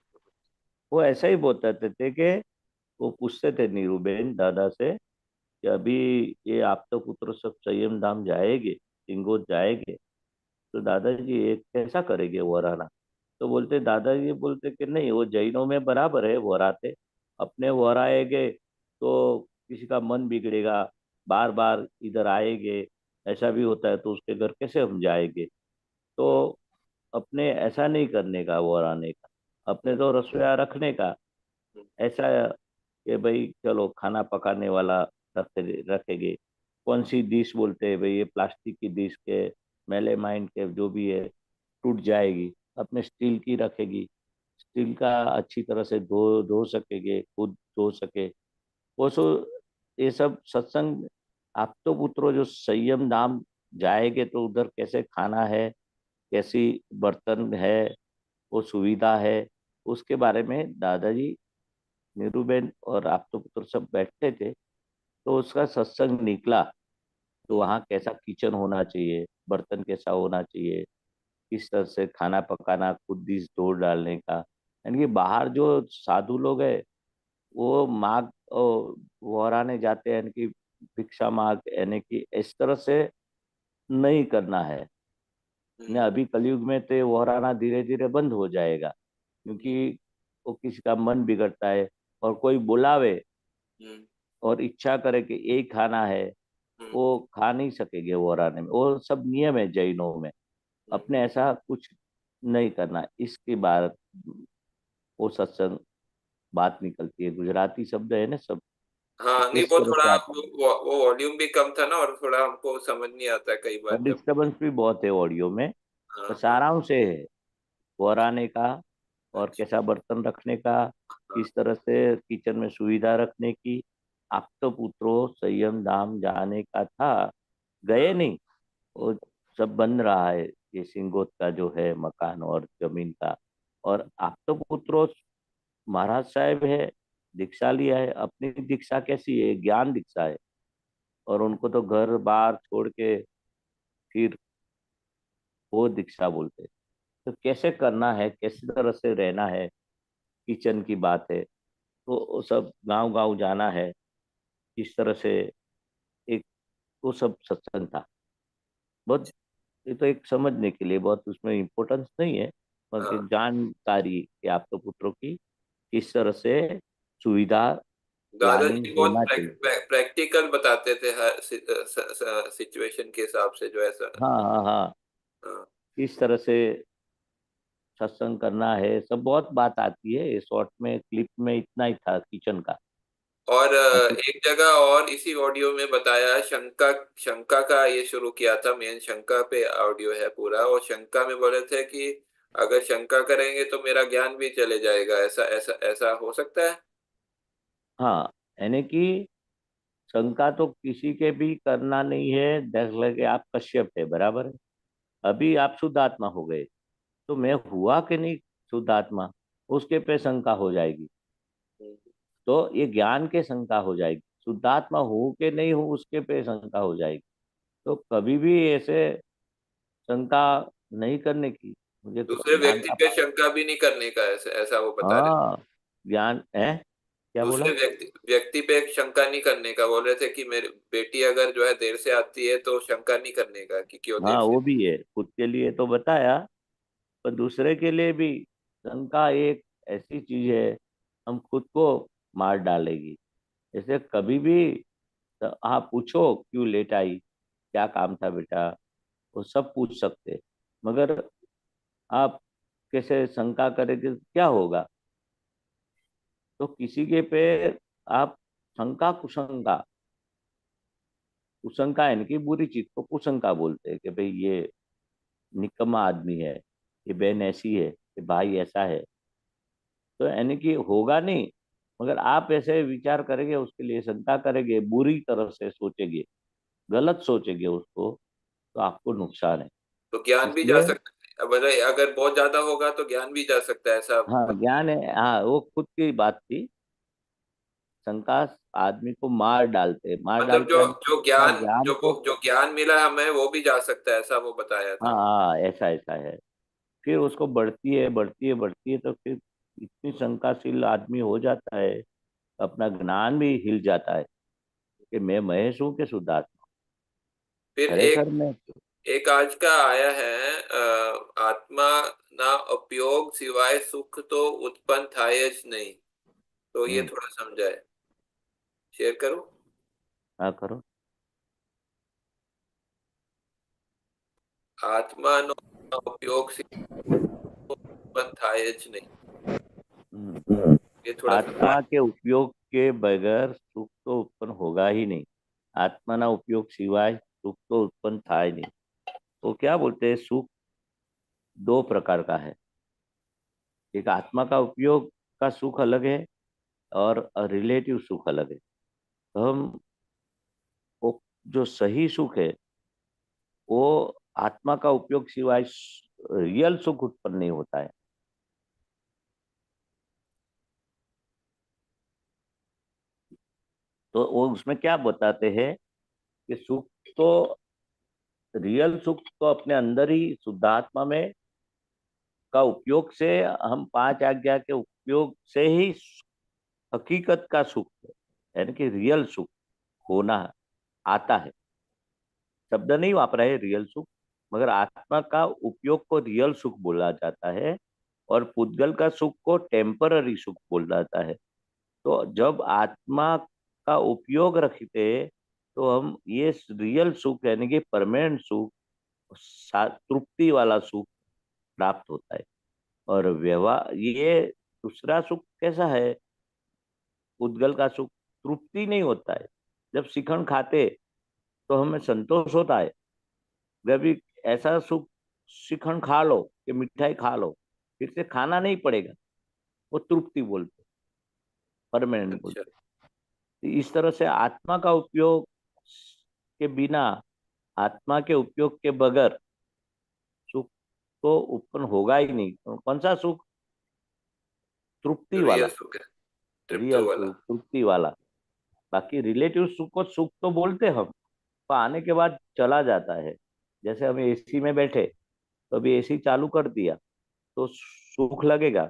वो ऐसा ही बताते थे कि वो पूछते थे नीरूबेन दादा से कि अभी ये आप तो पुत्र सब संयम धाम जाएंगे, सिंगोट जाएंगे, तो दादाजी ये कैसा करेंगे वराना? तो बोलते दादाजी बोलते कि नहीं, वो जैनों में बराबर है वराते, अपने वराएंगे तो किसी का मन बिगड़ेगा, बार बार इधर आएंगे, ऐसा भी होता है, तो उसके घर कैसे हम जाएंगे? तो अपने ऐसा नहीं करने का वराने का, अपने तो रसोईया रखने का, ऐसा कि भाई चलो खाना पकाने वाला रखेंगे। कौन सी डिश बोलते हैं भाई, ये प्लास्टिक की डिश के मैले माइंड के जो भी है टूट जाएगी, अपने स्टील की रखेगी, स्टील का अच्छी तरह से धो सकेंगे, खुद धो सके वो सो। ये सब सत्संग आप तो पुत्रो जो संयम धाम जाएंगे, तो उधर कैसे खाना है, कैसी बर्तन है, वो सुविधा है, उसके बारे में दादाजी नीरूबेन और आप तो पुत्र सब बैठते थे, तो उसका सत्संग निकला। तो वहाँ कैसा किचन होना चाहिए, बर्तन कैसा होना चाहिए, किस तरह से खाना पकाना, खुद डिश धो डालने का, यानी कि बाहर जो साधु लोग है वो मांग वराने जाते हैं, यानी कि भिक्षा मांग, यानी कि इस तरह से नहीं करना है। अभी कलयुग में तो वराना धीरे धीरे बंद हो जाएगा, क्योंकि वो किसी का मन बिगड़ता है, और कोई बुलावे और इच्छा करे कि यही खाना है, वो खा नहीं सकेंगे वराने में। वो सब नियम है जैनों में, अपने ऐसा कुछ नहीं करना। इसके बाद वो सत्संग बात निकलती है, गुजराती शब्द है ना सब। हाँ, नहीं वो थोड़ा वो वॉल्यूम भी कम था ना, और थोड़ा हमको समझ नहीं आता कई बार, डिस्टर्बेंस भी बहुत है ऑडियो में। तो सारांश से है वराने का, और कैसा बर्तन रखने का, किस तरह से किचन में सुविधा रखने की। आप तो पुत्रो संयम धाम जाने का था, गए नहीं, वो सब बन रहा है, ये सिंगोत का जो है मकान और जमीन का। और आप तो पुत्रों, महाराज साहब है, दीक्षा लिया है। अपनी दीक्षा कैसी है? ज्ञान दीक्षा है। और उनको तो घर बार छोड़ के फिर वो दीक्षा बोलते हैं। तो कैसे करना है, कैसी तरह से रहना है, किचन की बात है। तो वो सब गांव गांव जाना है, इस तरह से एक वो सब सत्संग था। बहुत, ये तो एक समझने के लिए, बहुत उसमें इम्पोर्टेंस नहीं है, बल्कि हाँ, जानकारी कि आप तो पुत्रों की किस तरह से सुविधा प्लानिंग दादाजी बहुत होना चाहिए। प्रैक्टिकल बताते थे हर सिचुएशन के हिसाब से, जो ऐसा। हाँ हाँ हाँ, हाँ। किस तरह से सत्संग करना है, सब बहुत बात आती है। शॉर्ट में क्लिप में इतना ही था किचन का। और बाकी एक जगह और इसी ऑडियो में बताया, शंका शंका का ये शुरू किया था, मेन शंका पे ऑडियो है पूरा। और शंका में बोले थे कि अगर शंका करेंगे तो मेरा ज्ञान भी चले जाएगा, ऐसा ऐसा ऐसा हो सकता है। हाँ, यानी कि शंका तो किसी के भी करना नहीं है। देख लगे आप कश्यप है, बराबर है। अभी आप शुद्ध आत्मा हो गए, तो मैं हुआ कि नहीं शुद्ध आत्मा, उसके पे शंका हो जाएगी। तो ये ज्ञान के शंका हो जाएगी। शुद्धात्मा हूँ कि नहीं हूँ, उसके पे शंका हो जाएगी। तो कभी भी ऐसे शंका नहीं करने की। मुझे दूसरे ज्ञान व्यक्ति का पे शंका भी नहीं करने का, ऐसा ऐसा वो बता रहे थे। हाँ, ज्ञान है, क्या बोला? दूसरे व्यक्ति पे शंका नहीं करने का बोल रहे थे, कि मेरी बेटी अगर जो है देर से आती है तो शंका नहीं करने का कि क्यों देर हाँ, से। वो भी है। खुद के लिए तो बताया, पर दूसरे के लिए भी शंका एक ऐसी चीज है, हम खुद को मार डालेगी। जैसे कभी भी आप पूछो क्यों लेट आई, क्या काम था बेटा, वो सब पूछ सकते। मगर आप कैसे शंका करेंगे तो क्या होगा? तो किसी के पे आप शंका कुशंका, कुशंका यानी कि बुरी चीज को कुशंका बोलते हैं, कि भाई ये निकम्मा आदमी है, ये बहन ऐसी है, ये भाई ऐसा है। तो यानी कि होगा नहीं, मगर आप ऐसे विचार करेंगे, उसके लिए शंका करेंगे, बुरी तरह से सोचेंगे, गलत सोचेंगे उसको, तो आपको नुकसान है। तो ज्ञान भी जा इसलिए सकता है, अगर बहुत ज्यादा होगा तो ज्ञान भी जा सकता है, ऐसा हाँ, ज्ञान है। हाँ, वो खुद की बात थी। शंका आदमी को मार डालते, मार मतलब डालते हैं, जो ना ज्ञान ज्ञान जो को। जो ज्ञान मिला है हमें, वो भी जा सकता है, ऐसा वो बताया हाँ था। हाँ, ऐसा ऐसा है। फिर उसको बढ़ती है बढ़ती है बढ़ती है, तो फिर इतनी शंकाशील आदमी हो जाता है, अपना ज्ञान भी हिल जाता है, कि मैं महेश हूँ कि शुद्धात्मा। फिर खरेखर में एक आज का आया है, आत्मा ना उपयोग सिवाय सुख तो उत्पन्न थायज नहीं। तो ये थोड़ा समझाए, शेयर करो। हाँ करो। आत्मा नो उपयोग सिवाय उत्पन्न थायज नहीं। हम्म। ये थोड़ा समझाए। आत्मा के उपयोग के बगैर सुख तो उत्पन्न होगा ही नहीं। आत्मा ना उपयोग सिवाय सुख तो उत्पन्न था ही नहीं। तो क्या बोलते हैं, सुख दो प्रकार का है। एक आत्मा का उपयोग का सुख अलग है, और रिलेटिव सुख अलग है। तो हम वो जो सही सुख है, वो आत्मा का उपयोग सिवाय रियल सुख उत्पन्न नहीं होता है। तो वो उसमें क्या बताते हैं कि सुख तो, रियल सुख तो अपने अंदर ही शुद्धात्मा में का उपयोग से, हम पांच आज्ञा के उपयोग से ही हकीकत का सुख है, यानी कि रियल सुख होना आता है। शब्द नहीं वापरा है रियल सुख, मगर आत्मा का उपयोग को रियल सुख बोला जाता है, और पुद्गल का सुख को टेम्पररी सुख बोला जाता है। तो जब आत्मा का उपयोग रखते, तो हम ये रियल सुख यानी कि परमानेंट सुख, तृप्ति वाला सुख प्राप्त होता है। और व्यवहार ये दूसरा सुख कैसा है? उद्गल का सुख तृप्ति नहीं होता है। जब शिखंड खाते तो हमें संतोष होता है। जब भी ऐसा सुख, शिखंड खा लो कि मिठाई खा लो, फिर से खाना नहीं पड़ेगा, वो तृप्ति बोलते, परमानेंट अच्छा। बोलते। तो इस तरह से आत्मा का उपयोग के बिना आत्मा के उपयोग के बगैर सुख तो उत्पन्न होगा ही नहीं। कौन सा सुख? तृप्ति वाला, रियल सुख है, तृप्त रियल वाला। सुख, तृप्ति वाला। बाकी रिलेटिव सुख को सुख तो बोलते हम, पर आने के बाद चला जाता है। जैसे हम एसी में बैठे, तो अभी एसी चालू कर दिया तो सुख लगेगा,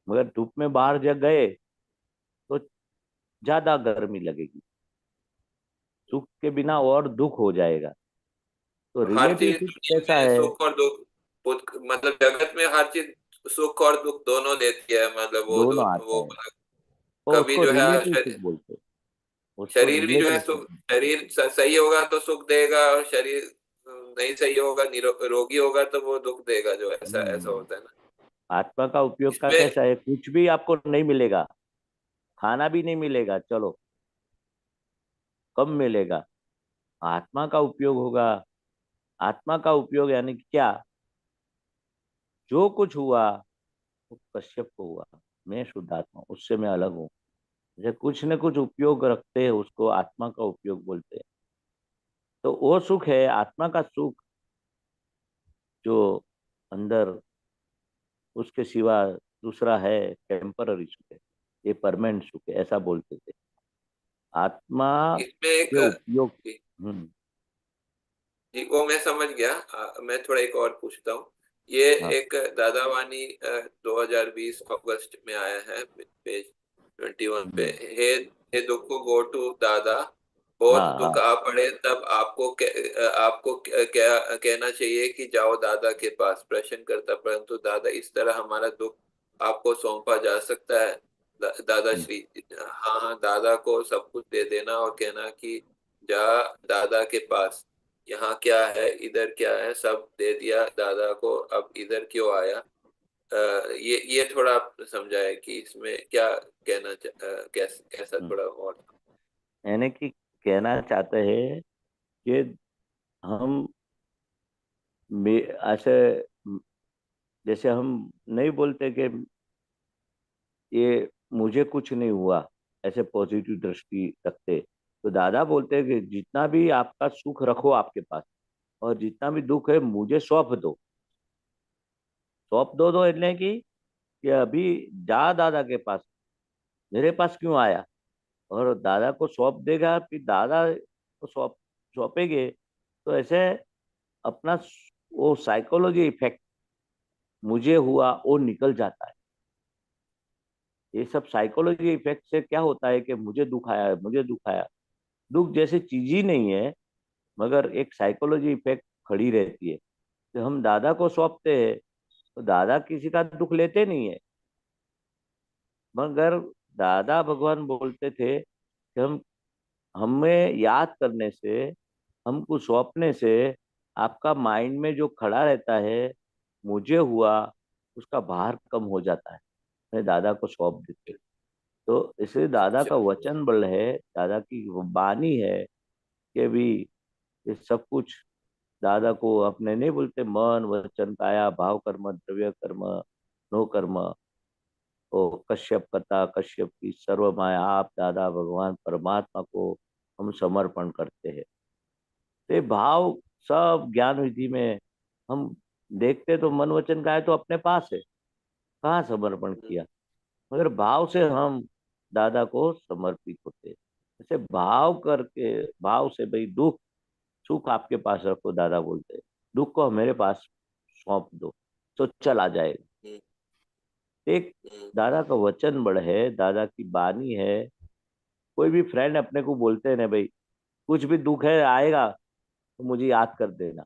मगर धूप में बाहर जग गए तो ज्यादा गर्मी लगेगी। सुख के बिना और दुख हो जाएगा। तो हर रिलेटिव चीज सुख दुनिया कैसा में है? सुख और दुख, मतलब जगत में हर चीज सुख और दुख दोनों देती है, मतलब दोनों आता वो है, मतलब तो कभी उसको जो है रिलेटिव सुख बोलते हैं। उसको शरीर भी जो है रिलेटिव सुख। शरीर सही होगा तो सुख देगा, और शरीर नहीं सही होगा, रोगी होगा तो वो दुख देगा, जो ऐसा ऐसा हम्म। होता है ना आत्मा का उपयोग का इसमें। कैसा है? कुछ भी आपको नहीं मिलेगा, खाना भी नहीं मिलेगा, चलो कम मिलेगा। आत्मा का उपयोग होगा। आत्मा का उपयोग यानी कि क्या? जो कुछ हुआ वो कश्यप को हुआ, मैं शुद्ध आत्मा, उससे मैं अलग हूँ। जैसे कुछ न कुछ उपयोग रखते हैं, उसको आत्मा का उपयोग बोलते हैं। तो वो सुख है आत्मा का सुख, जो अंदर उसके सिवा दूसरा है, टेम्पररी सुख है, ये परमानेंट सुख है, ऐसा बोलते थे। आत्मा इसमें एक के उपयोग। हम्म। जी, वो मैं समझ गया। मैं थोड़ा एक और पूछता हूँ। ये हाँ एक दादा वाणी 2020 अगस्त में आया है, पेज 21 पे। हम्म, हे हे दुख गो टू दादा, बहुत हाँ दुख हाँ आ पड़े तब आपको क्या कहना चाहिए कि जाओ दादा के पास, प्रश्न करता, परंतु दादा इस तरह हमारा दुख आपको सौंपा जा सकता है? दादा हम्म, श्री, हाँ हाँ, दादा को सब कुछ दे देना और कहना कि जा दादा के पास, यहाँ क्या है, इधर क्या है, सब दे दिया दादा को, अब इधर क्यों आया? ये थोड़ा आप समझाए कि इसमें क्या कहना कैसा हम्म। थोड़ा और। यानी कि कहना चाहते हैं कि हम ऐसे, जैसे हम नहीं बोलते कि ये मुझे कुछ नहीं हुआ, ऐसे पॉजिटिव दृष्टि रखते, तो दादा बोलते हैं कि जितना भी आपका सुख रखो आपके पास, और जितना भी दुख है मुझे सौंप दो। सौंप दो એટલે कि अभी जा दादा के पास, मेरे पास क्यों आया? और दादा को सौंप देगा, फिर दादा को सौंपेंगे, तो ऐसे अपना वो साइकोलॉजी इफेक्ट मुझे हुआ वो निकल जाता है। ये सब साइकोलॉजी इफेक्ट से क्या होता है कि मुझे दुख आया है, मुझे दुख आया। दुख जैसे चीज ही नहीं है, मगर एक साइकोलॉजी इफेक्ट खड़ी रहती है। तो हम दादा को सौंपते हैं, तो दादा किसी का दुख लेते नहीं है, मगर दादा भगवान बोलते थे कि हम हमें याद करने से, हमको सौंपने से आपका माइंड में जो खड़ा रहता है मुझे हुआ, उसका भार कम हो जाता है। मैं दादा को सौंप देते, तो इसलिए दादा अच्छा। का वचन बल है, दादा की वाणी है कि भी ये सब कुछ दादा को अपने नहीं बोलते, मन वचन काया भाव कर्म द्रव्य कर्म नो कर्म, ओ कश्यप कथा कश्यप की सर्व माया, आप दादा भगवान परमात्मा को हम समर्पण करते हैं। तो ये भाव सब ज्ञान विधि में हम देखते, तो मन वचन काया तो अपने पास है, कहाँ समर्पण किया? मगर भाव से हम दादा को समर्पित होते हैं। ऐसे भाव करके, भाव से भाई दुख सुख आपके पास रखो, दादा बोलते हैं, दुख को मेरे पास सौंप दो तो चला जाएगा। हम्म, एक हम्म, दादा का वचन बड़ है, दादा की बानी है। कोई भी फ्रेंड अपने को बोलते हैं ना भाई, कुछ भी दुख है आएगा तो मुझे याद कर देना,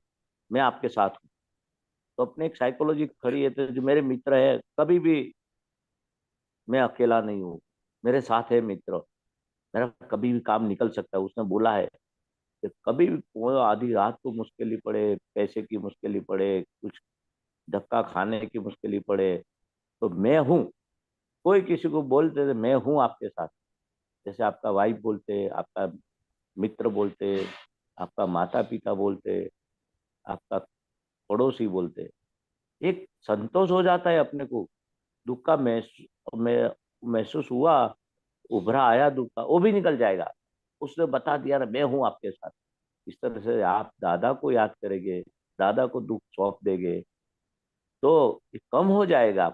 मैं आपके साथ हूँ। तो अपने एक साइकोलॉजी खड़ी है, तो जो मेरे मित्र है, कभी भी मैं अकेला नहीं हूँ, मेरे साथ है मित्र, मेरा कभी भी काम निकल सकता है। उसने बोला है कि कभी भी वो आधी रात को मुश्किल ही पड़े, पैसे की मुश्किल ही पड़े, कुछ धक्का खाने की मुश्किल ही पड़े, तो मैं हूँ। कोई किसी को बोलते थे मैं हूँ आपके साथ, जैसे आपका वाइफ बोलते, आपका मित्र बोलते, आपका माता पिता बोलते, आपका पड़ोसी बोलते, एक संतोष हो जाता है अपने को। दुख का महसूस हुआ, उभरा आया दुख का, वो भी निकल जाएगा। उसने बता दिया ना मैं हूं आपके साथ, इस तरह से आप दादा को याद करेंगे, दादा को दुख सौंप देंगे तो ये कम हो जाएगा।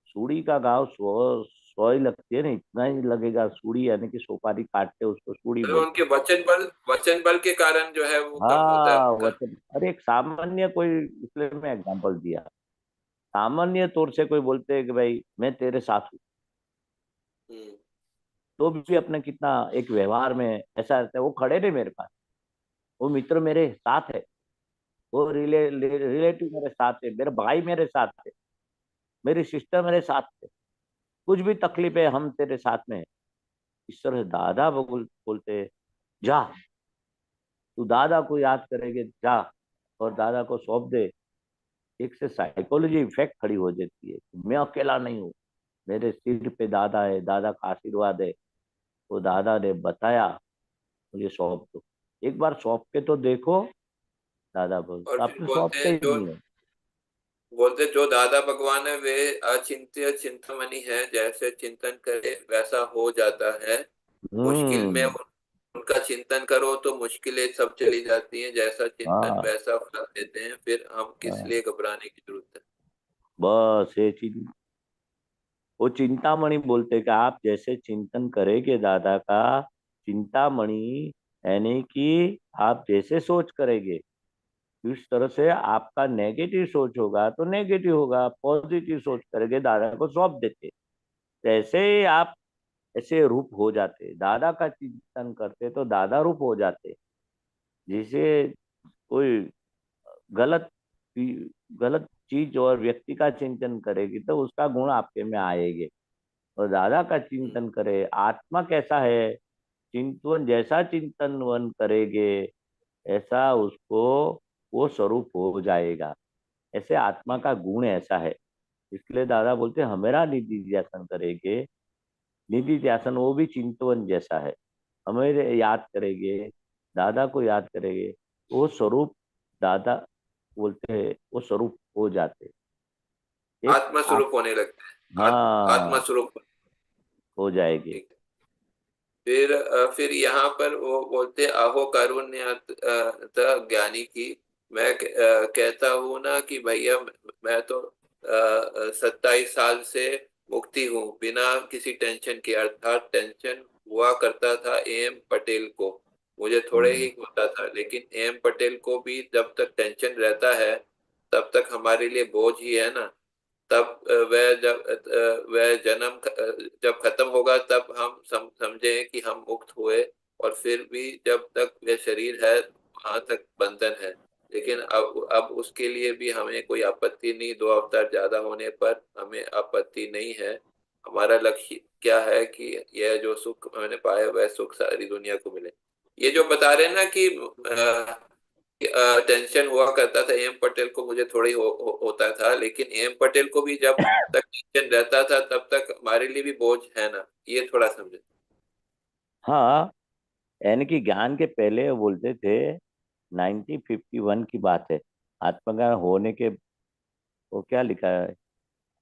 सूड़ी का घाव सौ ही लगती है ना, इतना ही लगेगा। सूड़ी यानी कि सोपारी काटते उसको सूड़ी तो बोलते उनके वचन बल के कारण जो है वो हैं। कम होता है हाँ उनका। वचन, अरे एक सामान्य कोई, इसलिए मैं एग्जांपल दिया। सामान्य तौर से कोई बोलते हैं कि भाई मैं तेरे साथ हूँ, हम्म। तो भी अपने कितना एक व्यवहार में ऐसा रहता है, वो खड़े नहीं मेरे पास, वो मित्र मेरे साथ है, वो रिलेटिव मेरे साथ है, मेरे भाई मेरे साथ है, मेरी सिस्टर मेरे साथ है, कुछ भी तकलीफ है हम तेरे साथ में है। इस तरह दादा बोलते हैं, जा तू दादा को याद करेंगे, जा और दादा को सौंप दे। एक से साइकोलॉजी इफेक्ट खड़ी हो जाती है, मैं अकेला नहीं हूँ, मेरे सिर पे दादा है, दादा का आशीर्वाद है, वो दादा ने बताया मुझे सौंप दो, एक बार सौंप के तो देखो। दादा बोलते और फिर आपने सौंपते ही नहीं है। जो दादा भगवान है वे अचिंत्य चिंतामणि है, जैसे चिंतन करे वैसा हो जाता है। मुश्किल में हम्म। उनका चिंतन करो तो मुश्किलें सब चली जाती हैं, जैसा चिंतन हाँ वैसा फल देते हैं, फिर हम किस हाँ, लिए घबराने की जरूरत है। बस ये चीज, वो चिंतामणि बोलते कि आप जैसे चिंतन करेंगे दादा का, चिंतामणि यानी कि आप जैसे सोच करेंगे इस तरह से आपका नेगेटिव सोच होगा तो नेगेटिव होगा, पॉजिटिव सोच करेंगे दादा को सौंप देते, जैसे ही आप ऐसे रूप हो जाते, दादा का चिंतन करते तो दादा रूप हो जाते। जैसे कोई गलत गलत चीज और व्यक्ति का चिंतन करेगी तो उसका गुण आपके में आएंगे, और दादा का चिंतन करे आत्मा कैसा है, चिंतवन जैसा चिंतन वन करेंगे ऐसा उसको वो स्वरूप हो जाएगा। ऐसे आत्मा का गुण ऐसा है, इसलिए दादा बोलते हमेरा निधि ध्यासन करेंगे। निधि ध्यासन वो भी चिंतवन जैसा है, हमें याद करेंगे, दादा को याद करेंगे, वो स्वरूप दादा बोलते हैं वो स्वरूप हो जाते। एक आत्मा आप, स्वरूप होने लगते हैं। आत्मा हाँ स्वरूप। हो जाएगी। ठीक। फिर यहाँ पर वो बोलते अहो कारुण्यात ज्ञानी की। मैं कहता हूँ ना कि भैया मैं तो 27 साल से मुक्ति हूँ बिना किसी टेंशन के, अर्थात टेंशन हुआ करता था एम पटेल को, मुझे थोड़े ही होता था, लेकिन एम पटेल को भी जब तक टेंशन रहता है तब तक हमारे लिए बोझ ही है ना। तब वह जन्म जब खत्म होगा तब हम समझे कि हम मुक्त हुए, और फिर भी जब तक वह शरीर है वहां तक बंधन है। लेकिन अब उसके लिए भी हमें कोई आपत्ति नहीं, 2 अवतार ज्यादा होने पर हमें आपत्ति नहीं है। हमारा लक्ष्य क्या है कि यह जो सुख मैंने पाया वह सुख सारी दुनिया को मिले। ये जो बता रहे हैं ना कि टेंशन हुआ करता था एम पटेल को, मुझे थोड़ी होता था, लेकिन एम पटेल को भी जब तक टेंशन रहता था तब तक हमारे लिए भी बोझ है ना, ये थोड़ा समझे। हाँ यानी कि ज्ञान के पहले वो बोलते थे, 1951 की बात है, आत्मज्ञान होने के वो क्या लिखा है,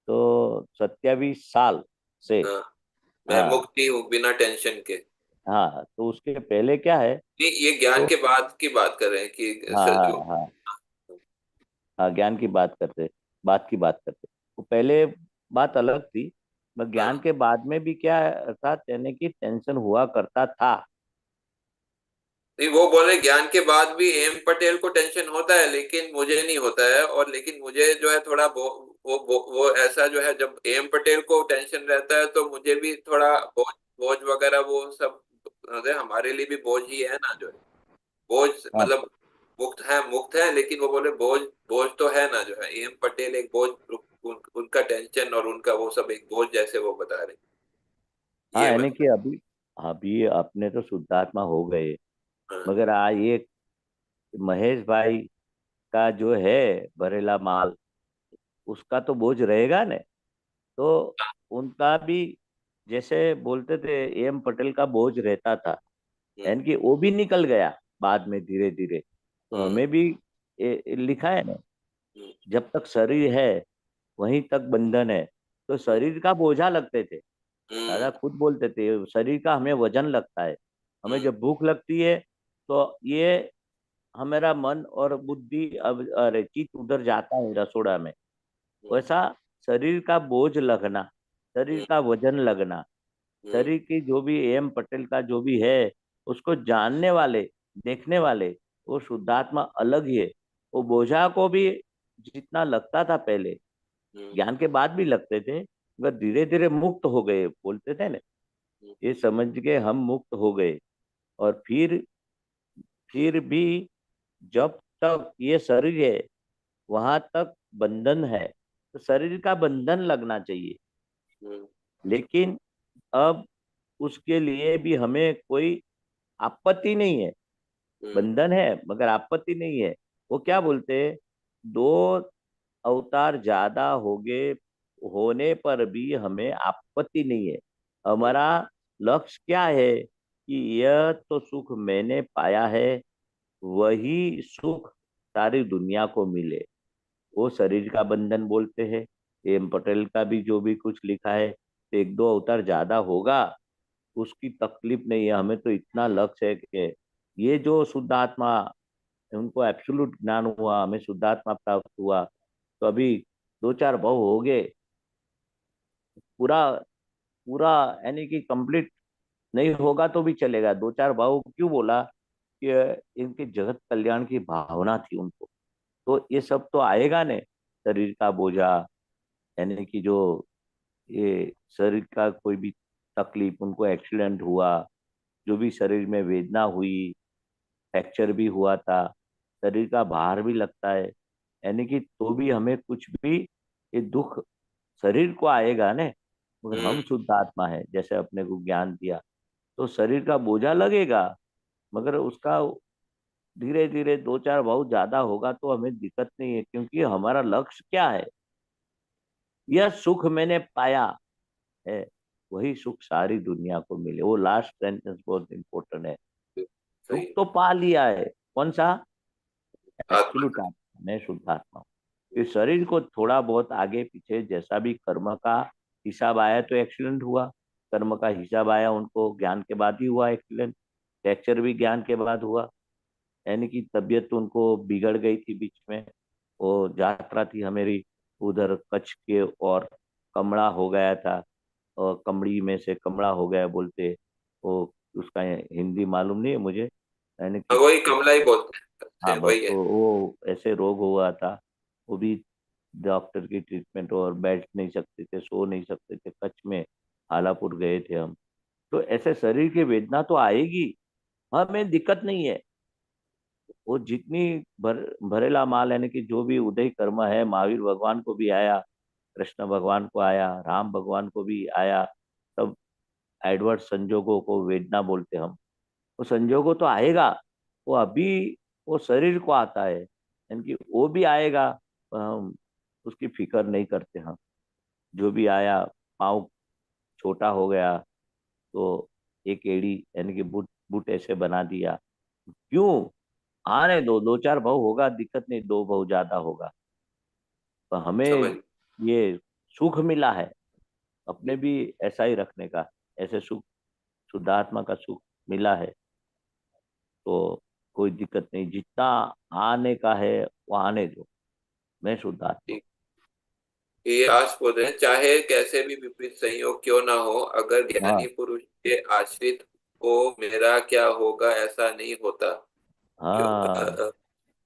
तो 27 साल से। हाँ, मैं हाँ मुक्ति हूँ बिना टेंशन के। हाँ, तो उसके पहले क्या है, नहीं, ये ज्ञान तो के बाद की बात कर रहे हैं कि हाँ हाँ जो हाँ हाँ, ज्ञान की बात करते वो पहले बात अलग थी, मगर ज्ञान हाँ, के बाद में भी क्या है, अर्थात यानी कि टेंशन हुआ करता था। नहीं वो बोले ज्ञान के बाद भी एम पटेल को टेंशन होता है लेकिन मुझे नहीं होता है, और लेकिन मुझे जो है थोड़ा वो ऐसा जो है, जब एम पटेल को टेंशन रहता है तो मुझे भी थोड़ा बोझ बोझ वगैरह वो सब अरे हमारे लिए भी बोझ ही है ना जो है। बोझ हाँ मतलब मुक्त है, लेकिन वो बोले बोझ बोझ तो है ना जो है, एम पटेल एक बोझ, उनका टेंशन और उनका वो सब एक बोझ जैसे वो बता रहे। हाँ, ये यानी बता। कि अभी अभी अपने तो शुद्धात्मा हो गए, हाँ, मगर आज ये महेश भाई का जो है बरेला माल, उसका तो बोझ रहेगा ने, तो उनका भी जैसे बोलते थे एम पटेल का बोझ रहता था, हम्म, यानी कि वो भी निकल गया बाद में धीरे धीरे। तो हम्म, हमें भी लिखा है ना, हम्म, जब तक शरीर है वहीं तक बंधन है। तो शरीर का बोझा लगते थे, हम्म, दादा खुद बोलते थे शरीर का हमें वजन लगता है, हमें हम्म, जब भूख लगती है तो ये हमारा मन और बुद्धि अब अरे चित्त उधर जाता है रसोड़ा में, वैसा शरीर का बोझ लगना, शरीर का वजन लगना, शरीर की जो भी एम पटेल का जो भी है उसको जानने वाले, देखने वाले, वो शुद्धात्मा अलग ही है। वो बोझा को भी जितना लगता था पहले, ज्ञान के बाद भी लगते थे, मगर धीरे धीरे मुक्त हो गए, बोलते थे ना, ये समझ के हम मुक्त हो गए। और फिर भी जब तक ये शरीर है वहां तक बंधन है, तो शरीर का बंधन लगना चाहिए। लेकिन अब उसके लिए भी हमें कोई आपत्ति नहीं है, बंधन है मगर आपत्ति नहीं है। वो क्या बोलते हैं, 2 अवतार ज्यादा हो गए होने पर भी हमें आपत्ति नहीं है। हमारा लक्ष्य क्या है कि यह तो सुख मैंने पाया है, वही सुख सारी दुनिया को मिले। वो शरीर का बंधन बोलते हैं। एम पटेल का भी जो भी कुछ लिखा है, 1-2 अवतार ज्यादा होगा उसकी तकलीफ नहीं है। हमें तो इतना लक्ष्य है कि ये जो शुद्ध आत्मा, उनको एब्सोल्यूट ज्ञान हुआ, हमें शुद्धात्मा प्राप्त हुआ, तो अभी 2-4 भाव हो गए, पूरा पूरा यानी कि कंप्लीट नहीं होगा तो भी चलेगा। 2-4 भाव क्यों बोला कि इनके जगत कल्याण की भावना थी उनको, तो ये सब तो आएगा ने। शरीर का बोझा यानी कि जो ये शरीर का कोई भी तकलीफ, उनको एक्सीडेंट हुआ, जो भी शरीर में वेदना हुई, फ्रैक्चर भी हुआ था, शरीर का भार भी लगता है, यानी कि तो भी हमें कुछ भी ये दुख शरीर को आएगा ने, मगर हम शुद्ध आत्मा है, जैसे अपने को ज्ञान दिया, तो शरीर का बोझा लगेगा, मगर उसका धीरे धीरे 2-4 भाव ज्यादा होगा तो हमें दिक्कत नहीं है, क्योंकि हमारा लक्ष्य क्या है, यह सुख मैंने पाया है, वही सुख सारी दुनिया को मिले। वो लास्ट सेंटेंस बहुत इंपॉर्टेंट है। सुख तो पा लिया है, कौन सा, एब्सोल्यूट आत्मा, मैं शुद्ध आत्मा हूँ। इस शरीर को थोड़ा बहुत आगे पीछे जैसा भी कर्म का हिसाब आया तो एक्सीडेंट हुआ, कर्म का हिसाब आया उनको ज्ञान के बाद ही हुआ एक्सीडेंट, फ्रैक्चर भी ज्ञान के बाद हुआ, यानी कि तबीयत तो उनको बिगड़ गई थी बीच में। वो यात्रा थी हमारी उधर कच्छ के, और कमड़ा हो गया था, और कमड़ी में से कमड़ा हो गया बोलते, वो उसका हिंदी मालूम नहीं है मुझे, यानी कि वही कमला ही बोलते हाँ हैं, बस, वही है। तो वो ऐसे रोग हुआ था, वो भी डॉक्टर की ट्रीटमेंट, और बैठ नहीं सकते थे, सो नहीं सकते थे, कच्छ में हालापुर गए थे हम। तो ऐसे शरीर की वेदना तो आएगी, हमें दिक्कत नहीं है। वो जितनी भरेला माल, यानी कि जो भी उदय कर्म है, महावीर भगवान को भी आया, कृष्ण भगवान को आया, राम भगवान को भी आया, सब एडवर्ड संजोगों को वेदना बोलते हम। वो संजोगों तो आएगा, वो अभी वो शरीर को आता है, यानी कि वो भी आएगा, पर हम उसकी फिक्र नहीं करते हम। जो भी आया, पाँव छोटा हो गया तो एक एड़ी यानी कि बुट बुट ऐसे बना दिया, क्यों, आने दो, 2-4 भाव होगा, दिक्कत नहीं, 2 भाव ज्यादा होगा, तो समझ। हमें ये सुख मिला है, अपने भी ऐसा ही रखने का, ऐसे सुख, शुद्धात्मा का सुख मिला है, तो कोई दिक्कत नहीं, जितना आने का है वो आने दो, मैं शुद्धात्मा। ये आज बोल रहे हैं, चाहे कैसे भी विपरीत संयोग क्यों ना हो, अगर ज्ञानी हाँ पुरुष के आश्रित हो, मेरा क्या होगा ऐसा नहीं होता। हाँ,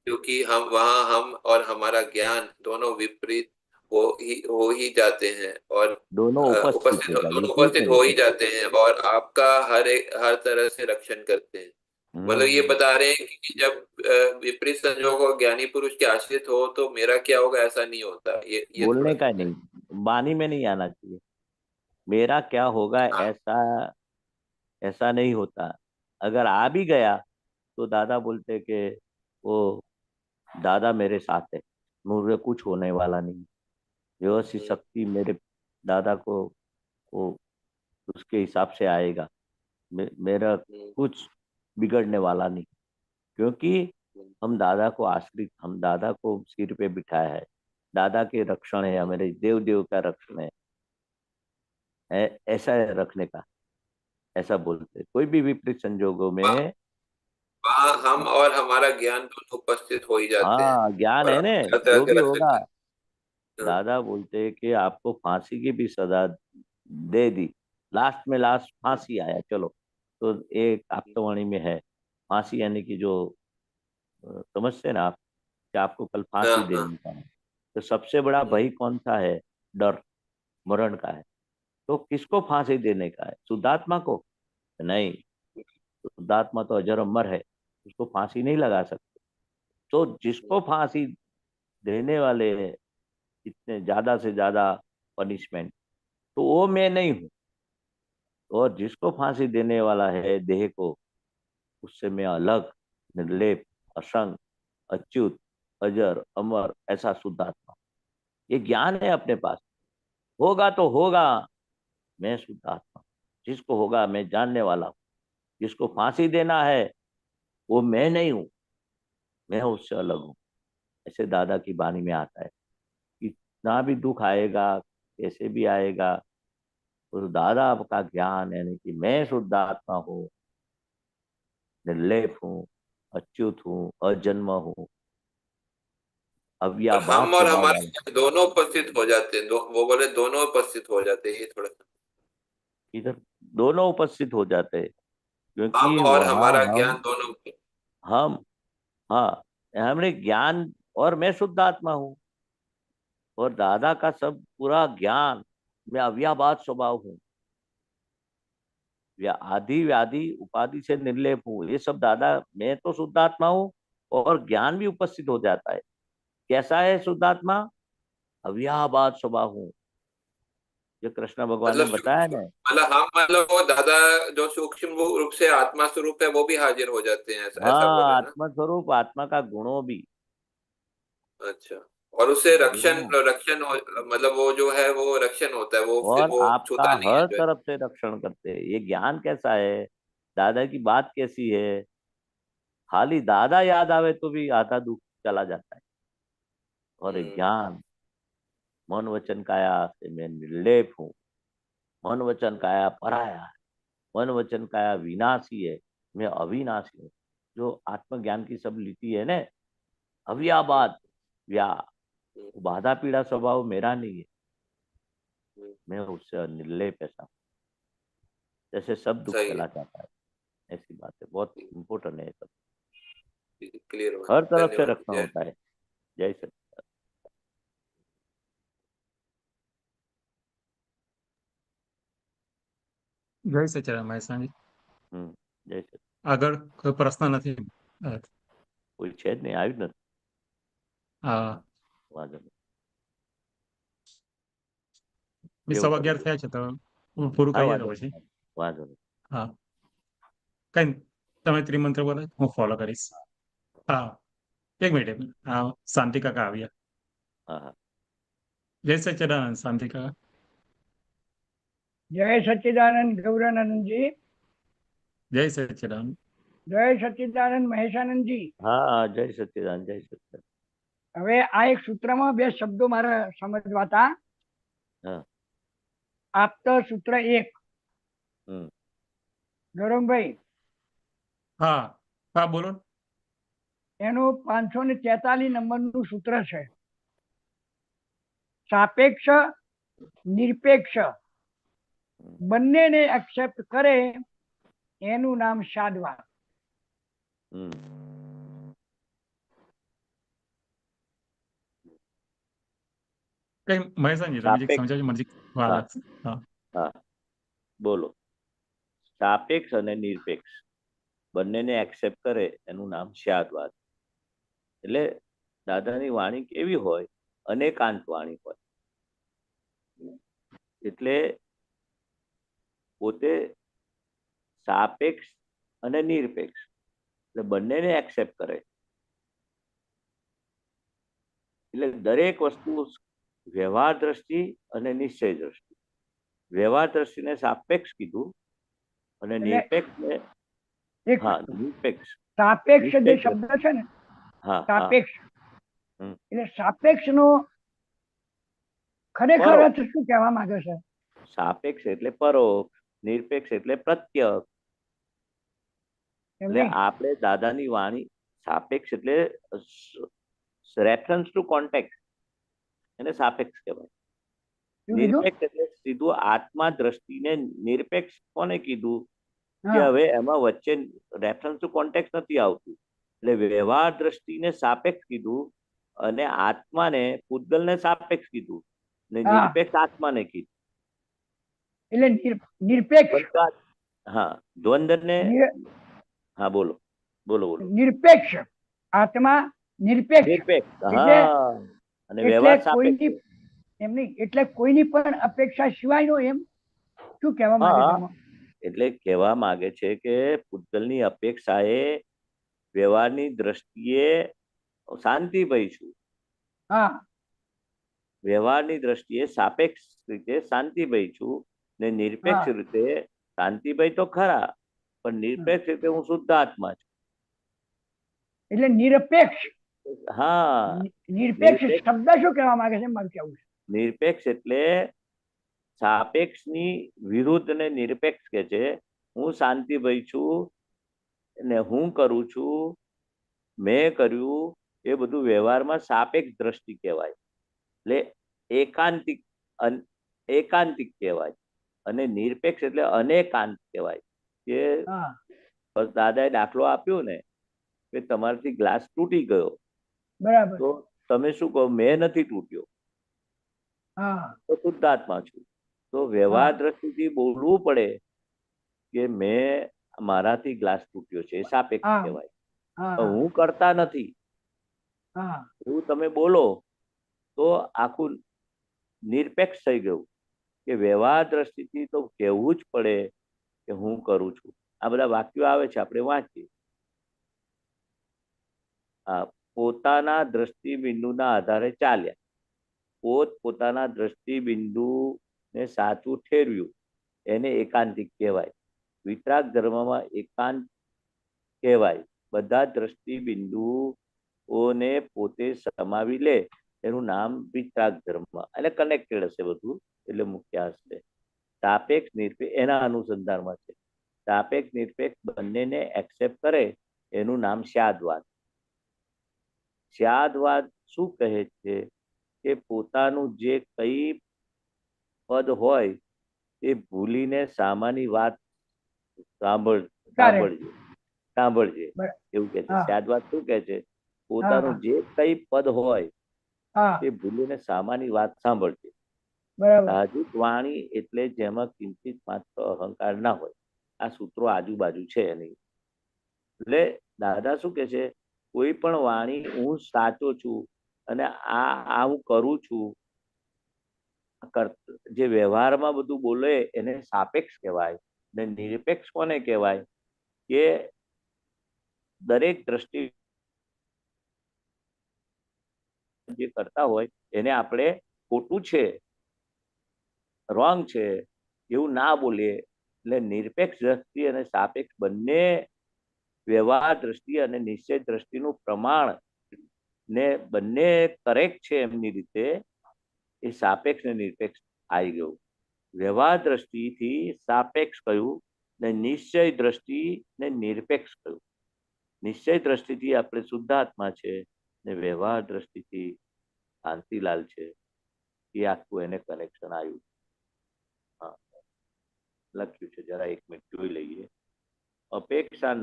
क्योंकि हम और हमारा ज्ञान दोनों विपरीत हो ही जाते हैं, और दोनों उपस्थित उपस्थित होगा, दोनों विपरीत उपस्थित नहीं हो ही होते। जाते हैं, और आपका हर तरह से रक्षण करते हैं। मतलब ये हम्म, बता रहे हैं कि जब विपरीत संजोग और ज्ञानी पुरुष के आश्रित हो तो मेरा क्या होगा ऐसा नहीं होता, ये थोड़ा बोलने का समझाए। नहीं, वाणी में नहीं आना चाहिए, मेरा क्या होगा हाँ। ऐसा, ऐसा नहीं होता। अगर आ भी गया तो दादा बोलते कि वो दादा मेरे साथ है, मुझे कुछ होने वाला नहीं, व्यवस्थित शक्ति मेरे दादा को, वो उसके हिसाब से आएगा, मेरा हम्म, कुछ बिगड़ने वाला नहीं, क्योंकि हम्म, हम दादा को आश्रित, हम दादा को सिर पे बिठाया है, दादा के रक्षण है, हमारे देव देव का रक्षण है, ऐसा है रखने का, ऐसा बोलते। कोई भी विपरीत संजोगों हाँ, में वहाँ हम और हमारा ज्ञान दोनों उपस्थित हो ही जाते हैं हाँ, ज्ञान और है हम ने, तरह तरह जो के भी रखते होगा। हैं। हाँ, दादा बोलते हैं कि आपको फांसी की भी सजा दे दी, लास्ट में लास्ट फांसी आया, चलो। तो एक आप्तवाणी में है, फांसी यानी कि जो समझते हैं ना आप, कि आपको कल हाँ, फांसी हाँ, देने का है। तो सबसे बड़ा भय कौन सा है? डर, मरण का है। तो किसको फांसी देने का है? शुद्धात्मा को? नहीं, शुद्धात्मा तो अजर अमर है, उसको फांसी नहीं लगा सकते। तो जिसको फांसी देने वाले हैं इतने ज्यादा से ज्यादा पनिशमेंट, तो वो मैं नहीं हूँ। और जिसको फांसी देने वाला है देह को, उससे मैं अलग, निर्लेप, असंग, अच्युत, अजर अमर, ऐसा शुद्धात्मा। ये ज्ञान है अपने पास। होगा तो होगा, मैं शुद्धात्मा। जिसको होगा मैं जानने वाला हूँ। जिसको फांसी देना है वो मैं नहीं हूँ, मैं उससे अलग हूँ। ऐसे दादा की वाणी में आता है। कितना भी दुख आएगा, कैसे भी आएगा, तो दादा आपका ज्ञान यानी कि मैं शुद्ध आत्मा हूँ, निर्लेप हूँ, अच्युत हूँ, अजन्म हूँ, और अव्याभात हम और स्वभाव हमारा वाला। ज्ञान दोनों उपस्थित हो जाते हैं, वो बोले दोनों उपस्थित हो जाते हैं, ये थोड़ा सा। इधर दोनों उपस्थित हो जाते हैं, हम क्योंकि और वहां हमारा ज्ञान दोनों। हम हाँ, हमने ज्ञान, और मैं शुद्ध आत्मा हूँ, और दादा का सब पूरा ज्ञान, मैं अव्याभात स्वभाव हूँ, आदि व्याधि उपाधि से निर्लेप हूँ, ये सब दादा, मैं तो शुद्धात्मा हूँ, और ज्ञान भी उपस्थित हो जाता है। कैसा है शुद्धात्मा? अव्याभात स्वभाव हूँ, जो कृष्ण भगवान ने मतलब बताया ना। मतलब हम, मतलब वो दादा जो सूक्ष्म रूप से आत्मा स्वरूप है वो भी हाजिर हो जाते हैं, ऐसा ऐसा बोल हाँ, रहे हैं ना? आत्मा स्वरूप, आत्मा का गुणों भी। अच्छा। और उससे रक्षण गुणों, रक्षण मतलब वो जो है वो रक्षण होता है, वो फिर और वो आपका छूता नहीं है हर जो है। तरफ से रक्षण करते हैं। ये ज्ञान कैसा है, दादा की बात कैसी है, खाली दादा याद आवे तो भी आधा दुख चला जाता है। और ये हम्म। ज्ञान, मन वचन काया से मैं निर्लेप हूँ, मन वचन काया पराया है, मन वचन काया विनाशी है, मैं अविनाशी हूँ। जो आत्मज्ञान की सब लीटी है ना, हम्म। अव्याबाद, व्या, हम्म। बाधा पीड़ा स्वभाव मेरा नहीं है, हम्म। मैं उससे निर्लेप ऐसा, जैसे सब दुख सही है। चला जाता है। ऐसी बात है, बहुत इंपॉर्टेंट है ये सब। क्लियर हुआ। हर तरफ से धन्यवाद। रखना जय। होता है। जय सच। જય સચિદાનંદ મહેસાજી। જય સચ। આગળ કોઈ પ્રશ્ન નથી? કોઈ છે જ નહીં, આવ્યું જ નથી. હા, વાંધો નહીં. બી કેવું 11:15 કરવું? થયા છે તો પૂરું હા, કરીએ તો વાંધો પછી. નહીં, વાંધો નહીં. હા, કઈ નહીં. તમે ત્રિમંત્ર બોલો, હું ફોલો કરીશ. હા, એક મિનિટ, એક મિનિટ. હા, શાંતિ કાકા આવ્યા. હા, હા. જય સચિદાનંદ શાંતિ કાકા। जय सच्चिदानंद गौरानंद जी। જય સચિદાનંદ। जय सच्चिदानंद महेशानंद जी। હા, હા, જય સચ્ચિદાનંદ, જય સચ્ચિદાનંદ. હવે આ એક સૂત્રમાં બે શબ્દો મારે સમજવા હતા. હા. આપત સૂત્ર 1, હમ. ગૌરવભાઈ, હા હા, બોલો ને। એનું 543 નંબરનું સૂત્ર છે. સાપેક્ષ નિરપેક્ષ બંનેને એક્સેપ્ટ કરે એનું નામ સાધવા. હમ. કઈ મહેસાજી તમે જે સાપેક્ષ. સમજાવજો મને વાર હા, લાગશે। હા, હા, બોલો. સાપેક્ષ અને નિરપેક્ષ બંનેને એક્સેપ્ટ કરે એનું નામ સ્યાદવાદ. એટલે દાદાની વાણી કેવી હોય? અનેકાંત વાણી હોય. એટલે પોતે સાપેક્ષ અને નિરપેક્ષ, એટલે બંનેને એક્સેપ્ટ કરે. એટલે દરેક વસ્તુ વ્યવહાર દ્રષ્ટિ અને નિશ્ચય દ્રષ્ટિ. વ્યવહાર દ્રષ્ટિને સાપેક્ષ કીધું, અને એટલે નિરપેક્ષને, એક હા, નિરપેક્ષ, સાપેક્ષ જે નિશ્ચય શબ્દ દ્રષ્ટિ. છે ને, હા, હા. સાપેક્ષ, હમ. એટલે સાપેક્ષનો ખરેખર પરોક્ષ. અર્થ શું કહેવા માંગે છે? સાપેક્ષ એટલે પરોક્ષ, નિરપેક્ષ એટલે પ્રત્યક્ષ. એટલે આપણે દાદાની વાણી સાપેક્ષ એટલે રેફરન્સ ટુ કોન્ટેક્ટ, એને સાપેક્ષ કહેવાય. નિરપેક્ષ એટલે સીધું આત્મા દ્રષ્ટિને નિરપેક્ષ કોને કીધું કે હવે એમાં વચ્ચે રેફરન્સ ટુ કોન્ટેક્ટ નથી આવતું, એટલે વ્યવહાર દ્રષ્ટિને સાપેક્ષ કીધું અને આત્માને પૂતગલને સાપેક્ષ કીધું ને નિરપેક્ષ આત્માને કીધું. એટલે નિરપેક્ષ, હા દ્વંદ્વને, હા બોલો બોલો બોલો. નિરપેક્ષ આત્મા નિરપેક્ષ, નિરપેક્ષ, હા, અને વ્યવહાર સાપેક્ષ. એમની એટલે કોઈની પણ અપેક્ષા સિવાયનો, એમ શું કહેવા માંગે? એટલે કહેવા માંગે છે કે પૂતગલની અપેક્ષાએ વ્યવહારની દ્રષ્ટિએ શાંતિભાઈ છું, વ્યવહારની દ્રષ્ટિએ સાપેક્ષ રીતે શાંતિભાઈ છું ને નિરપેક્ષ રીતે શાંતિભાઈ તો ખરા પણ નિરપેક્ષ રીતે હું શુદ્ધ આત્મા છું. એટલે નિરપેક્ષ, હા, નિરપેક્ષ શબ્દ શું કહેવા માંગે છે મારું કહેવું? નિરપેક્ષ એટલે સાપેક્ષની વિરુદ્ધ ને નિરપેક્ષ કે છે. હું શાંતિભાઈ છું ને હું કરું છું, મેં કર્યું, એ બધું વ્યવહારમાં સાપેક્ષ દ્રષ્ટિ કહેવાય. એટલે એકાંતિક એકાંતિક કહેવાય અને નિરપેક્ષ એટલે અનેકાંત કહેવાય. કે દાદાએ દાખલો આપ્યો ને કે તમારાથી ગ્લાસ તૂટી ગયો, બરાબર, તો તમે શું કહો? મેં નથી તૂટ્યો, તો શુદ્ધાત્મા છું. તો વ્યવહાર દ્રષ્ટિથી બોલવું પડે કે મેં મારાથી ગ્લાસ તૂટ્યો છે, એ સાપેક્ષ કહેવાય. હું કરતા નથી એવું તમે બોલો તો આખું નિરપેક્ષ થઈ ગયું. કે વ્યવહાર દ્રષ્ટિથી તો કહેવું જ પડે કે હું કરું છું. આ બધા વાક્યો આવે છે, આપણે વાંચીએ. પોતાના દ્રષ્ટિબિંદુના આધારે ચાલ્યા, પોતાના દ્રષ્ટિબિંદુને સાચું ઠેરવ્યું, એને એકાંતિક કહેવાય. વિતરાગ ધર્મમાં એકાંત કહેવાય. બધા દ્રષ્ટિબિંદુઓને પોતે સમાવી લે એનું નામ વિતરાગ ધર્મ. એટલે કનેક્ટેડ હશે બધું, એટલે મુખ્ય હશે. સાપેક્ષ નિરપેક્ષ એના અનુસંધાનમાં છે. સાપેક્ષ નિરપેક્ષ બંનેને એક્સેપ્ટ કરે એનું નામ સ્યાદવાદ. સ્યાદવાદ શું કહે છે કે પોતાનું જે કઈ પદ હોય એ ભૂલીને સામાની વાત સાંભળજે એવું કે છે. સ્યાદવાદ શું કે છે? પોતાનું જે કઈ પદ હોય એ ભૂલીને સામાની વાત સાંભળજે. સાહજિક વાણી એટલે જેમાં કિંચિત માત્ર અહંકાર ના હોય. આ સૂત્રો આજુબાજુ છે એની. એટલે દાદા શું કે છે? કોઈ પણ વાણી હું સાચો છું અને આ હું કરું છું, જે વ્યવહારમાં બધું બોલે એને સાપેક્ષ કહેવાય. ને નિરપેક્ષ કોને કહેવાય? કે દરેક દ્રષ્ટિ જે કરતા હોય એને આપણે ખોટું છે, રોંગ છે એવું ના બોલીએ. એટલે નિરપેક્ષ દ્રષ્ટિ અને સાપેક્ષ બંને વ્યવહાર દ્રષ્ટિ અને નિશ્ચય દ્રષ્ટિનું પ્રમાણ ને બંને કરેક્ટ છે એમની રીતે. એ સાપેક્ષ ને નિરપેક્ષ આવી ગયું. વ્યવહાર દ્રષ્ટિથી સાપેક્ષ કહ્યું ને નિશ્ચય દ્રષ્ટિ ને નિરપેક્ષ કહ્યું. નિશ્ચય દ્રષ્ટિથી આપણે શુદ્ધાત્મા છે ને વ્યવહાર દ્રષ્ટિથી શાંતિલાલ છે. એ આખું એને કનેક્શન આવ્યું. હા, લખ્યું છે, જરા એક મિનિટ જોઈ લઈએ. અપેક્ષા ન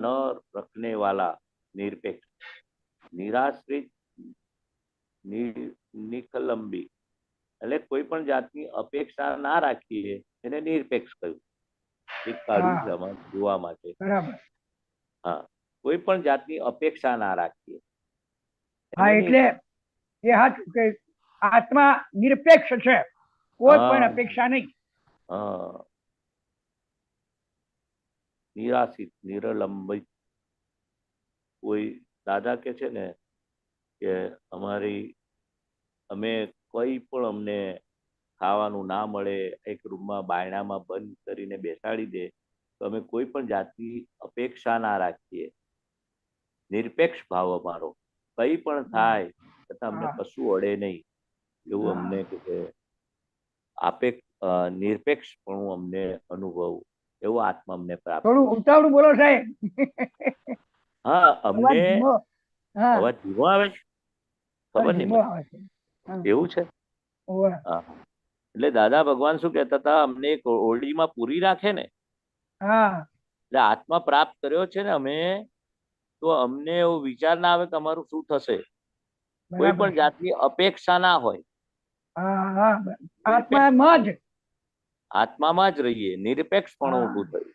રખને વાલા નિરપેક્ષ, નિરાશ્રિત નિકલંબી. એટલે કોઈ પણ જાતની અપેક્ષા ના રાખીએ એને નિરપેક્ષ કહ્યું. એક કાઢ્યું જોવા માટે. હા, કોઈ પણ જાતની અપેક્ષા ના રાખીએ. હા, એટલે એ સાચું કે આત્મા નિરપેક્ષ છે, કોઈ પણ અપેક્ષા નહીં. હા, નિરાશિત નિરલંબિત. કોઈ દાદા કે છે ને કે અમે કોઈ પણ અમને ખાવાનું ના મળે, એક રૂમમાં બાયણામાં બંધ કરીને બેસાડી દે તો અમે કોઈ પણ જાતની અપેક્ષા ના રાખીએ. નિરપેક્ષ ભાવ અમારો, કઈ પણ થાય છતાં અમને કશું અડે નહીં એવું અમને કે નિરપેક્ષ પણ અમને અનુભવ એવો આત્મા અમને પ્રાપ્ત. થોડું ઉતાવળું બોલો સાહેબ. હા, અમને હા, અવાજ ધીમો આવે છે, ખબર નહીં ધીમો આવે છે. એવું છે. ઓવે. હા, એટલે દાદા ભગવાન શું કહેતા હતા, અમને એક ઓરડીમાં પૂરી રાખે ને, હા, એટલે આત્મા પ્રાપ્ત કર્યો છે ને અમે, તો અમને એવો વિચાર ના આવે કે અમારું શું થશે. કોઈ બરાબર પણ છે. જાતની અપેક્ષા ના હોય, હા, હા, આત્મામાં જ. આત્મામાં જ રહીએ, નિરપેક્ષ પણ હા, ઊભું થયું.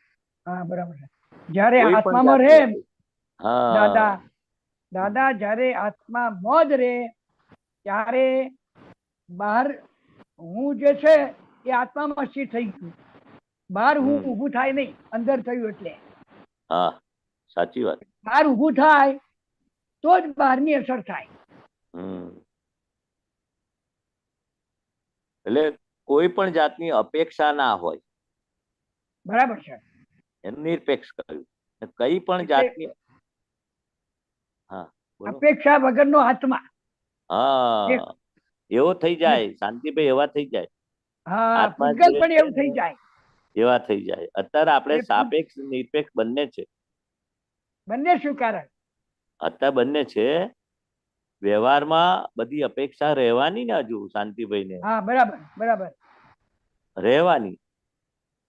હા, બરાબર છે. જ્યારે કોઈ પણ આત્મામાં જાતની રહે અપેક્ષા. હા, દાદા જ્યારે આત્મામાં જ રહે ત્યારે બહાર હું જે છે એ આત્મામાં સ્થિત થઈ ગયું. બહાર હું ઊભું થાય નહીં, અંદર થયું એટલે. હા, સાચી વાત. બહાર ઊભું થાય તો જ બહારની અસર થાય. એટલે કોઈ પણ જાતની અપેક્ષા ના હોય, બરાબર છે. એનું નિરપેક્ષ કર્યું. કઈ પણ જાતની અપેક્ષા વગરનો આત્મા. હા, એવો થઈ જાય શાંતિભાઈ, એવા થઈ જાય. હા, આત્મા પૂતગલ પણ એવું થઈ જાય. એવા થઈ જાય. અત્યારે આપણે સાપેક્ષ નિરપેક્ષ બંને છે. બંને સ્વીકારે. અત્યારે બંને છે. વ્યવહારમાં બધી અપેક્ષા રહેવાની ને, હજુ શાંતિભાઈ ને. હા, બરાબર, બરાબર. રહેવાની.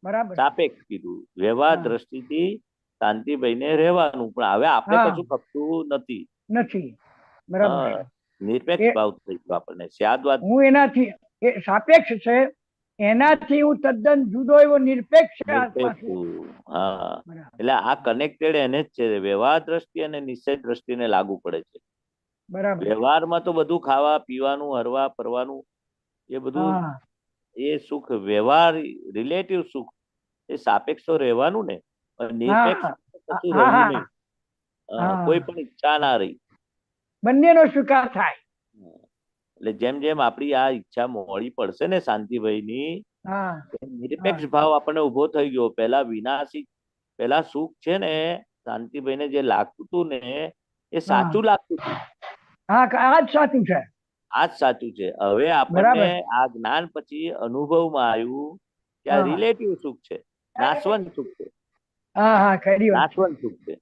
બરાબર. સાપેક્ષ કીધું. વ્યવહાર દ્રષ્ટિથી શાંતિભાઈ ને રહેવાનું, પણ હવે આપણે કશું ખપતું નથી. બરાબર. નિરપેક્ષ ભાવ થઈ ગયો આપણને. સ્યાદવાદ. હું એનાથી સાપેક્ષ છે, એનાથી હું તદ્દન જુદો એવો નિરપેક્ષ. હા, એટલે આ કનેક્ટેડ એને જ છે. વ્યવહાર દ્રષ્ટિ અને નિશ્ચય દ્રષ્ટિને લાગુ પડે છે. બરાબર. વ્યવહારમાં તો બધું ખાવા પીવાનું, હરવા ફરવાનું, એ બધું એ સુખ, વ્યવહાર રિલેટિવ સુખ, એ સાપેક્ષ તો રહેવાનું ને. નિરપેક્ષ કશું રહ્યું નહીં. કોઈ પણ ઈચ્છા ના રહી. બંનેનો સ્વીકાર થાય. એટલે જેમ જેમ આપણી આ ઈચ્છા મોડી પડશે ને શાંતિભાઈ ની, નિરપેક્ષ ભાવ આપણને ઉભો થઈ ગયો. પેલા વિનાશી, પેલા સુખ છે ને શાંતિભાઈ ને જે લાગતું હતું ને, એ સાચું લાગતું હતું. હા, આ જ સાચું છે. આ જ સાચું છે. હવે આપણને આ જ્ઞાન પછી અનુભવમાં આવ્યું કે આ રિલેટિવ સુખ છે, નાશવંત સુખ છે. નાશવંત સુખ છે.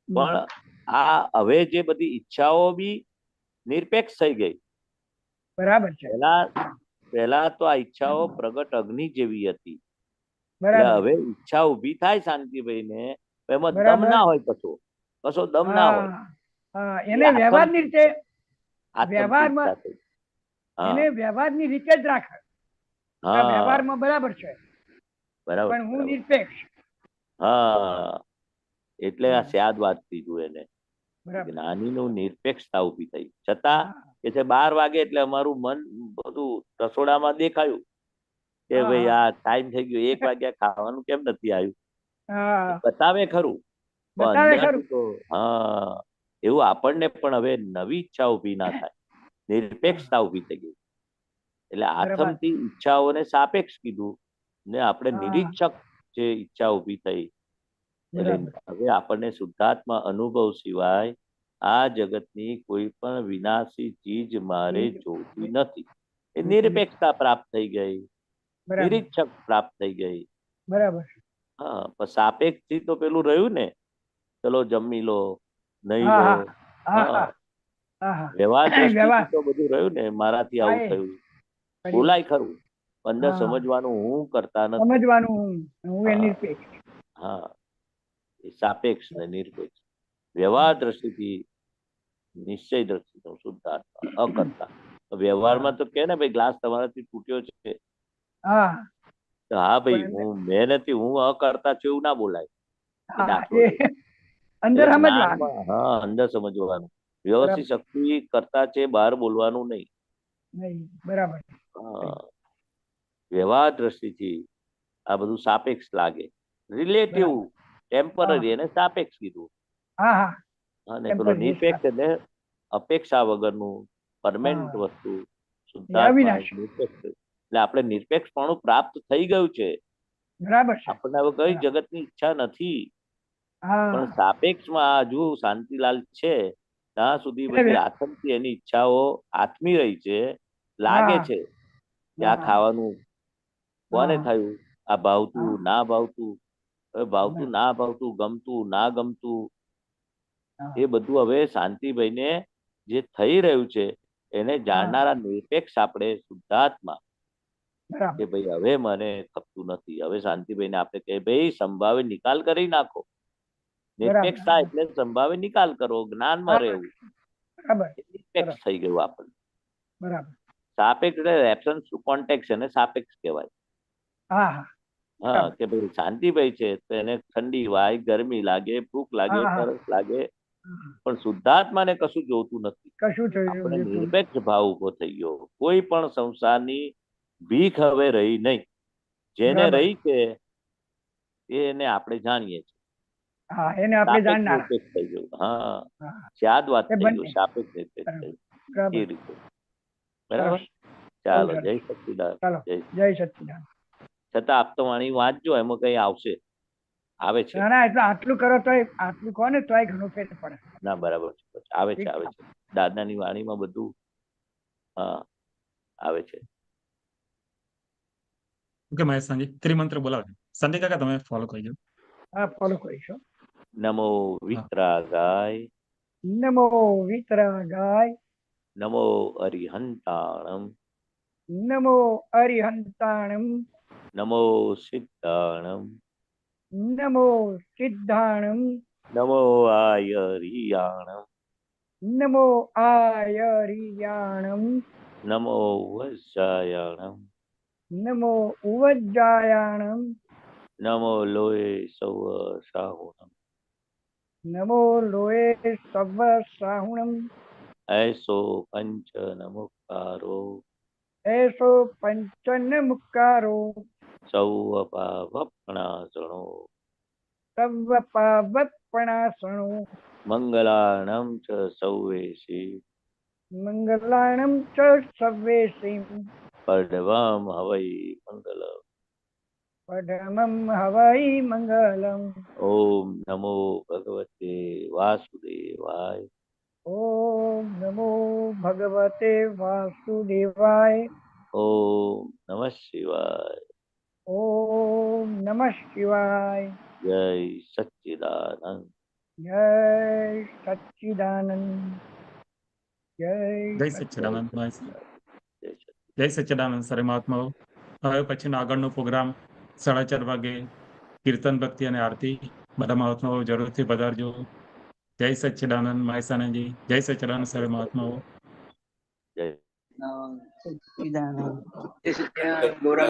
પણ આ હવે જે બધી ઈચ્છાઓ બી નિરપેક્ષ થઈ ગઈ. બરાબર છે. પહેલા તો આ ઈચ્છાઓ પ્રગટ અગ્નિ જેવી હતી. હવે ઈચ્છા ઉભી થાય શાંતિભાઈ ને, એમાં દમ ના હોય, કશો દમ ના હોય. એને વ્યવહારની રીતે, વ્યવહારમાં એને વ્યવહારની રીતે જ રાખે. વ્યવહારમાં બરાબર છે, પણ હું નિરપેક્ષ. હા, એટલે આ સ્યાદવાદ કીધું એને. જ્ઞાની નું નિરપેક્ષતા ઉભી થઈ. છતાં કે છે 12 વાગે એટલે અમારું મન બધું રસોડામાં દેખાયું કે ભાઈ આ ટાઈમ થઈ ગયો, 1 વાગ્યા ખાવાનું કેમ નથી આવ્યું, બતાવે ખરું. તો હા, એવું આપણને પણ હવે નવી ઈચ્છા ઉભી ના થાય, નિરપેક્ષતા ઉભી થઈ ગઈ. એટલે આથમથી ઈચ્છાઓને સાપેક્ષ કીધું ને, આપણે નિરીક્ષક જે ઈચ્છા ઉભી થઈ. એટલે હવે આપણને શુદ્ધાત્મા અનુભવ સિવાય આ જગતની કોઈ પણ વિનાશી ચીજ મારે જોતી નથી. એ નિરપેક્ષતા પ્રાપ્ત થઈ ગઈ, નિરીક્ષક પ્રાપ્ત થઈ ગઈ. બરાબર. હા, પણ સાપેક્ષ થી તો પેલું રહ્યું ને, ચલો જમી લો, નહીં લો. વ્યવહાર દ્રષ્ટિથી તો બધું રહ્યું ને, મારાથી આવું થયું, બોલાય ખરું, અંદર સમજવાનું હું કરતા નથી. હા, એ સાપેક્ષ ને નિરપેક્ષ. વ્યવહાર દ્રષ્ટિથી નિશ્ચય દ્રષ્ટિ શુદ્ધાત્મા અકર્તા. વ્યવહારમાં તો કે ને ભાઈ ગ્લાસ તમારાથી તૂટ્યો છે, હા ભાઈ મેં નથી, હું અકર્તા છું એવું ના બોલાય. અંદર સમજવાનું. વ્યવસ્થિત શક્તિ કરતા છે, બહાર બોલવાનું નહીં. બરાબર. વ્યવહાર દ્રષ્ટિથી આ બધું સાપેક્ષ લાગે, રિલેટિવ, ટેમ્પરરી, એને સાપેક્ષ કીધું. અને પેલો નિરપેક્ષ એટલે અપેક્ષા વગરનું પરમેનન્ટ વસ્તુ, શુદ્ધાત્મા નિરપેક્ષ. એટલે આપણે નિરપેક્ષપણું પ્રાપ્ત થઈ ગયું છે. આપણને હવે કઈ જગતની ઈચ્છા નથી, પણ સાપેક્ષમાં હજુ શાંતિલાલ છે ત્યાં સુધી બધી આથમથી એની ઈચ્છાઓ આથમી રહી છે. લાગે છે કે આ ખાવાનું કોને થયું, આ ભાવતું ના ભાવતું, હવે ભાવતું ના ભાવતું, ગમતું ના ગમતું, હા. એ બધું હવે શાંતિભાઈને જે થઈ રહ્યું છે એને જાણનારા નિરપેક્ષ આપણે શુદ્ધાત્મા બરાબર કે ભાઈ હવે મને ખપતું નથી. હવે શાંતિભાઈને આપણે કહીએ ભાઈ સંભાવે નિકાલ કરી નાખો. નિરપેક્ષતા એટલે સંભાવે નિકાલ કરો, જ્ઞાનમાં હા, રહેવું. બરાબર નિરપેક્ષ થઈ ગયું આપણને. બરાબર સાપેક્ષ એટલે રેફરન્સ ટુ કોન્ટેક્ટ એને સાપેક્ષ કહેવાય. હા હા હા, કે ભાઈ શાંતિભાઈ છે તો એને ઠંડી વાય, ગરમી લાગે, ભૂખ લાગે, હા, હા. તરસ લાગે, પણ શુદ્ધાત્માને કશું જોતું નથી. કશું થયું આપણે જોતું. નિરપેક્ષ ભાવ ઉભો થઈ ગયો. કોઈ પણ સંસારની ભીખ હવે રહી નહીં. જેને બરાબર. રહી છે એને આપણે જાણીએ છીએ. હા એને આપણે સાપેક્ષ જાણનારા. નિરપેક્ષ થઈ ગયું. હા, હા સ્યાદ વાત એ થઈ બંને. ગયું. સાપેક્ષ નિરપેક્ષ થઈ બરાબર ગયું. એ રીતે બરાબર. સરસ. ચાલો, બહુ જય સરસ. સચ્ચિદાનંદ. ચાલો જય જય સચ્ચિદાનંદ. છતાં આપ તો વાણી વાંચજો, એમાં કઈ આવશે, આવે છે. ના ના એટલે આટલું કરો તો આટલું કહો ને તોય ઘણું ફેર પડે. ના બરાબર છે, આવે છે, ઠીક. આવે છે. દાદાની વાણીમાં બધું હા આવે છે. ઓકે મહેશ સંજી, ત્રિમંત્ર બોલાવજો. સંજય કાકા તમે ફોલો કરજો. હા ફોલો કરીશું. નમો વિતરાગાય, નમો વિતરાગાય, નમો અરિહંતાણમ, નમો અરિહંતાણમ, નમો સિદ્ધાણમ, નમો સિદ્ધાણમ, નમો આયરિયાણમ, નમો આયરિયાણમ, નમો વજ્જાયાણમ, નમો ઉવજ્જાયાણમ, નમો લોય સૌ સાહુણમ, નમો લોએ સવ સાહુણમ, એસો પંચ નમુકારો, એસો પંચન મુક્કારો, સૌ પાવપણાસણો, સવ પાવપણાસણો, મંગલાણમ ચ સૌવેશી, મંગલાણમ ચ સર્વેસીમ, પર્ડવમ હવૈ મંગલમ. પઢમમ હવૈ મંગલમ. ઓમ નમો ભગવતે વાસુદેવાય. ઓમ નમો ભગવતે વાસુદેવાય. ઓમ નમઃ શિવાય. ઓમ નમઃ શિવાય. જય સચ્ચિદાનંદ. જય સચ્ચિદાનંદ. જય જય સચ્ચિદાનંદ મહેશ. જય સચ્ચિદાનંદ. જય સચ્ચિદાનંદ સરે મહાત્માઓ. હવે પછીનો આગળનો પ્રોગ્રામ 4:30 વાગે કીર્તન ભક્તિ અને આરતી. બધા મહાત્માઓ જરૂરથી પધારજો. જય સચ્ચિદાનંદ મહેશાનંદજી. જય સચ્ચિદાનંદ સરે મહાત્માઓ. જય સચ્ચિદાનંદ. જય સચ્ચિદાનંદ. ગૌરવ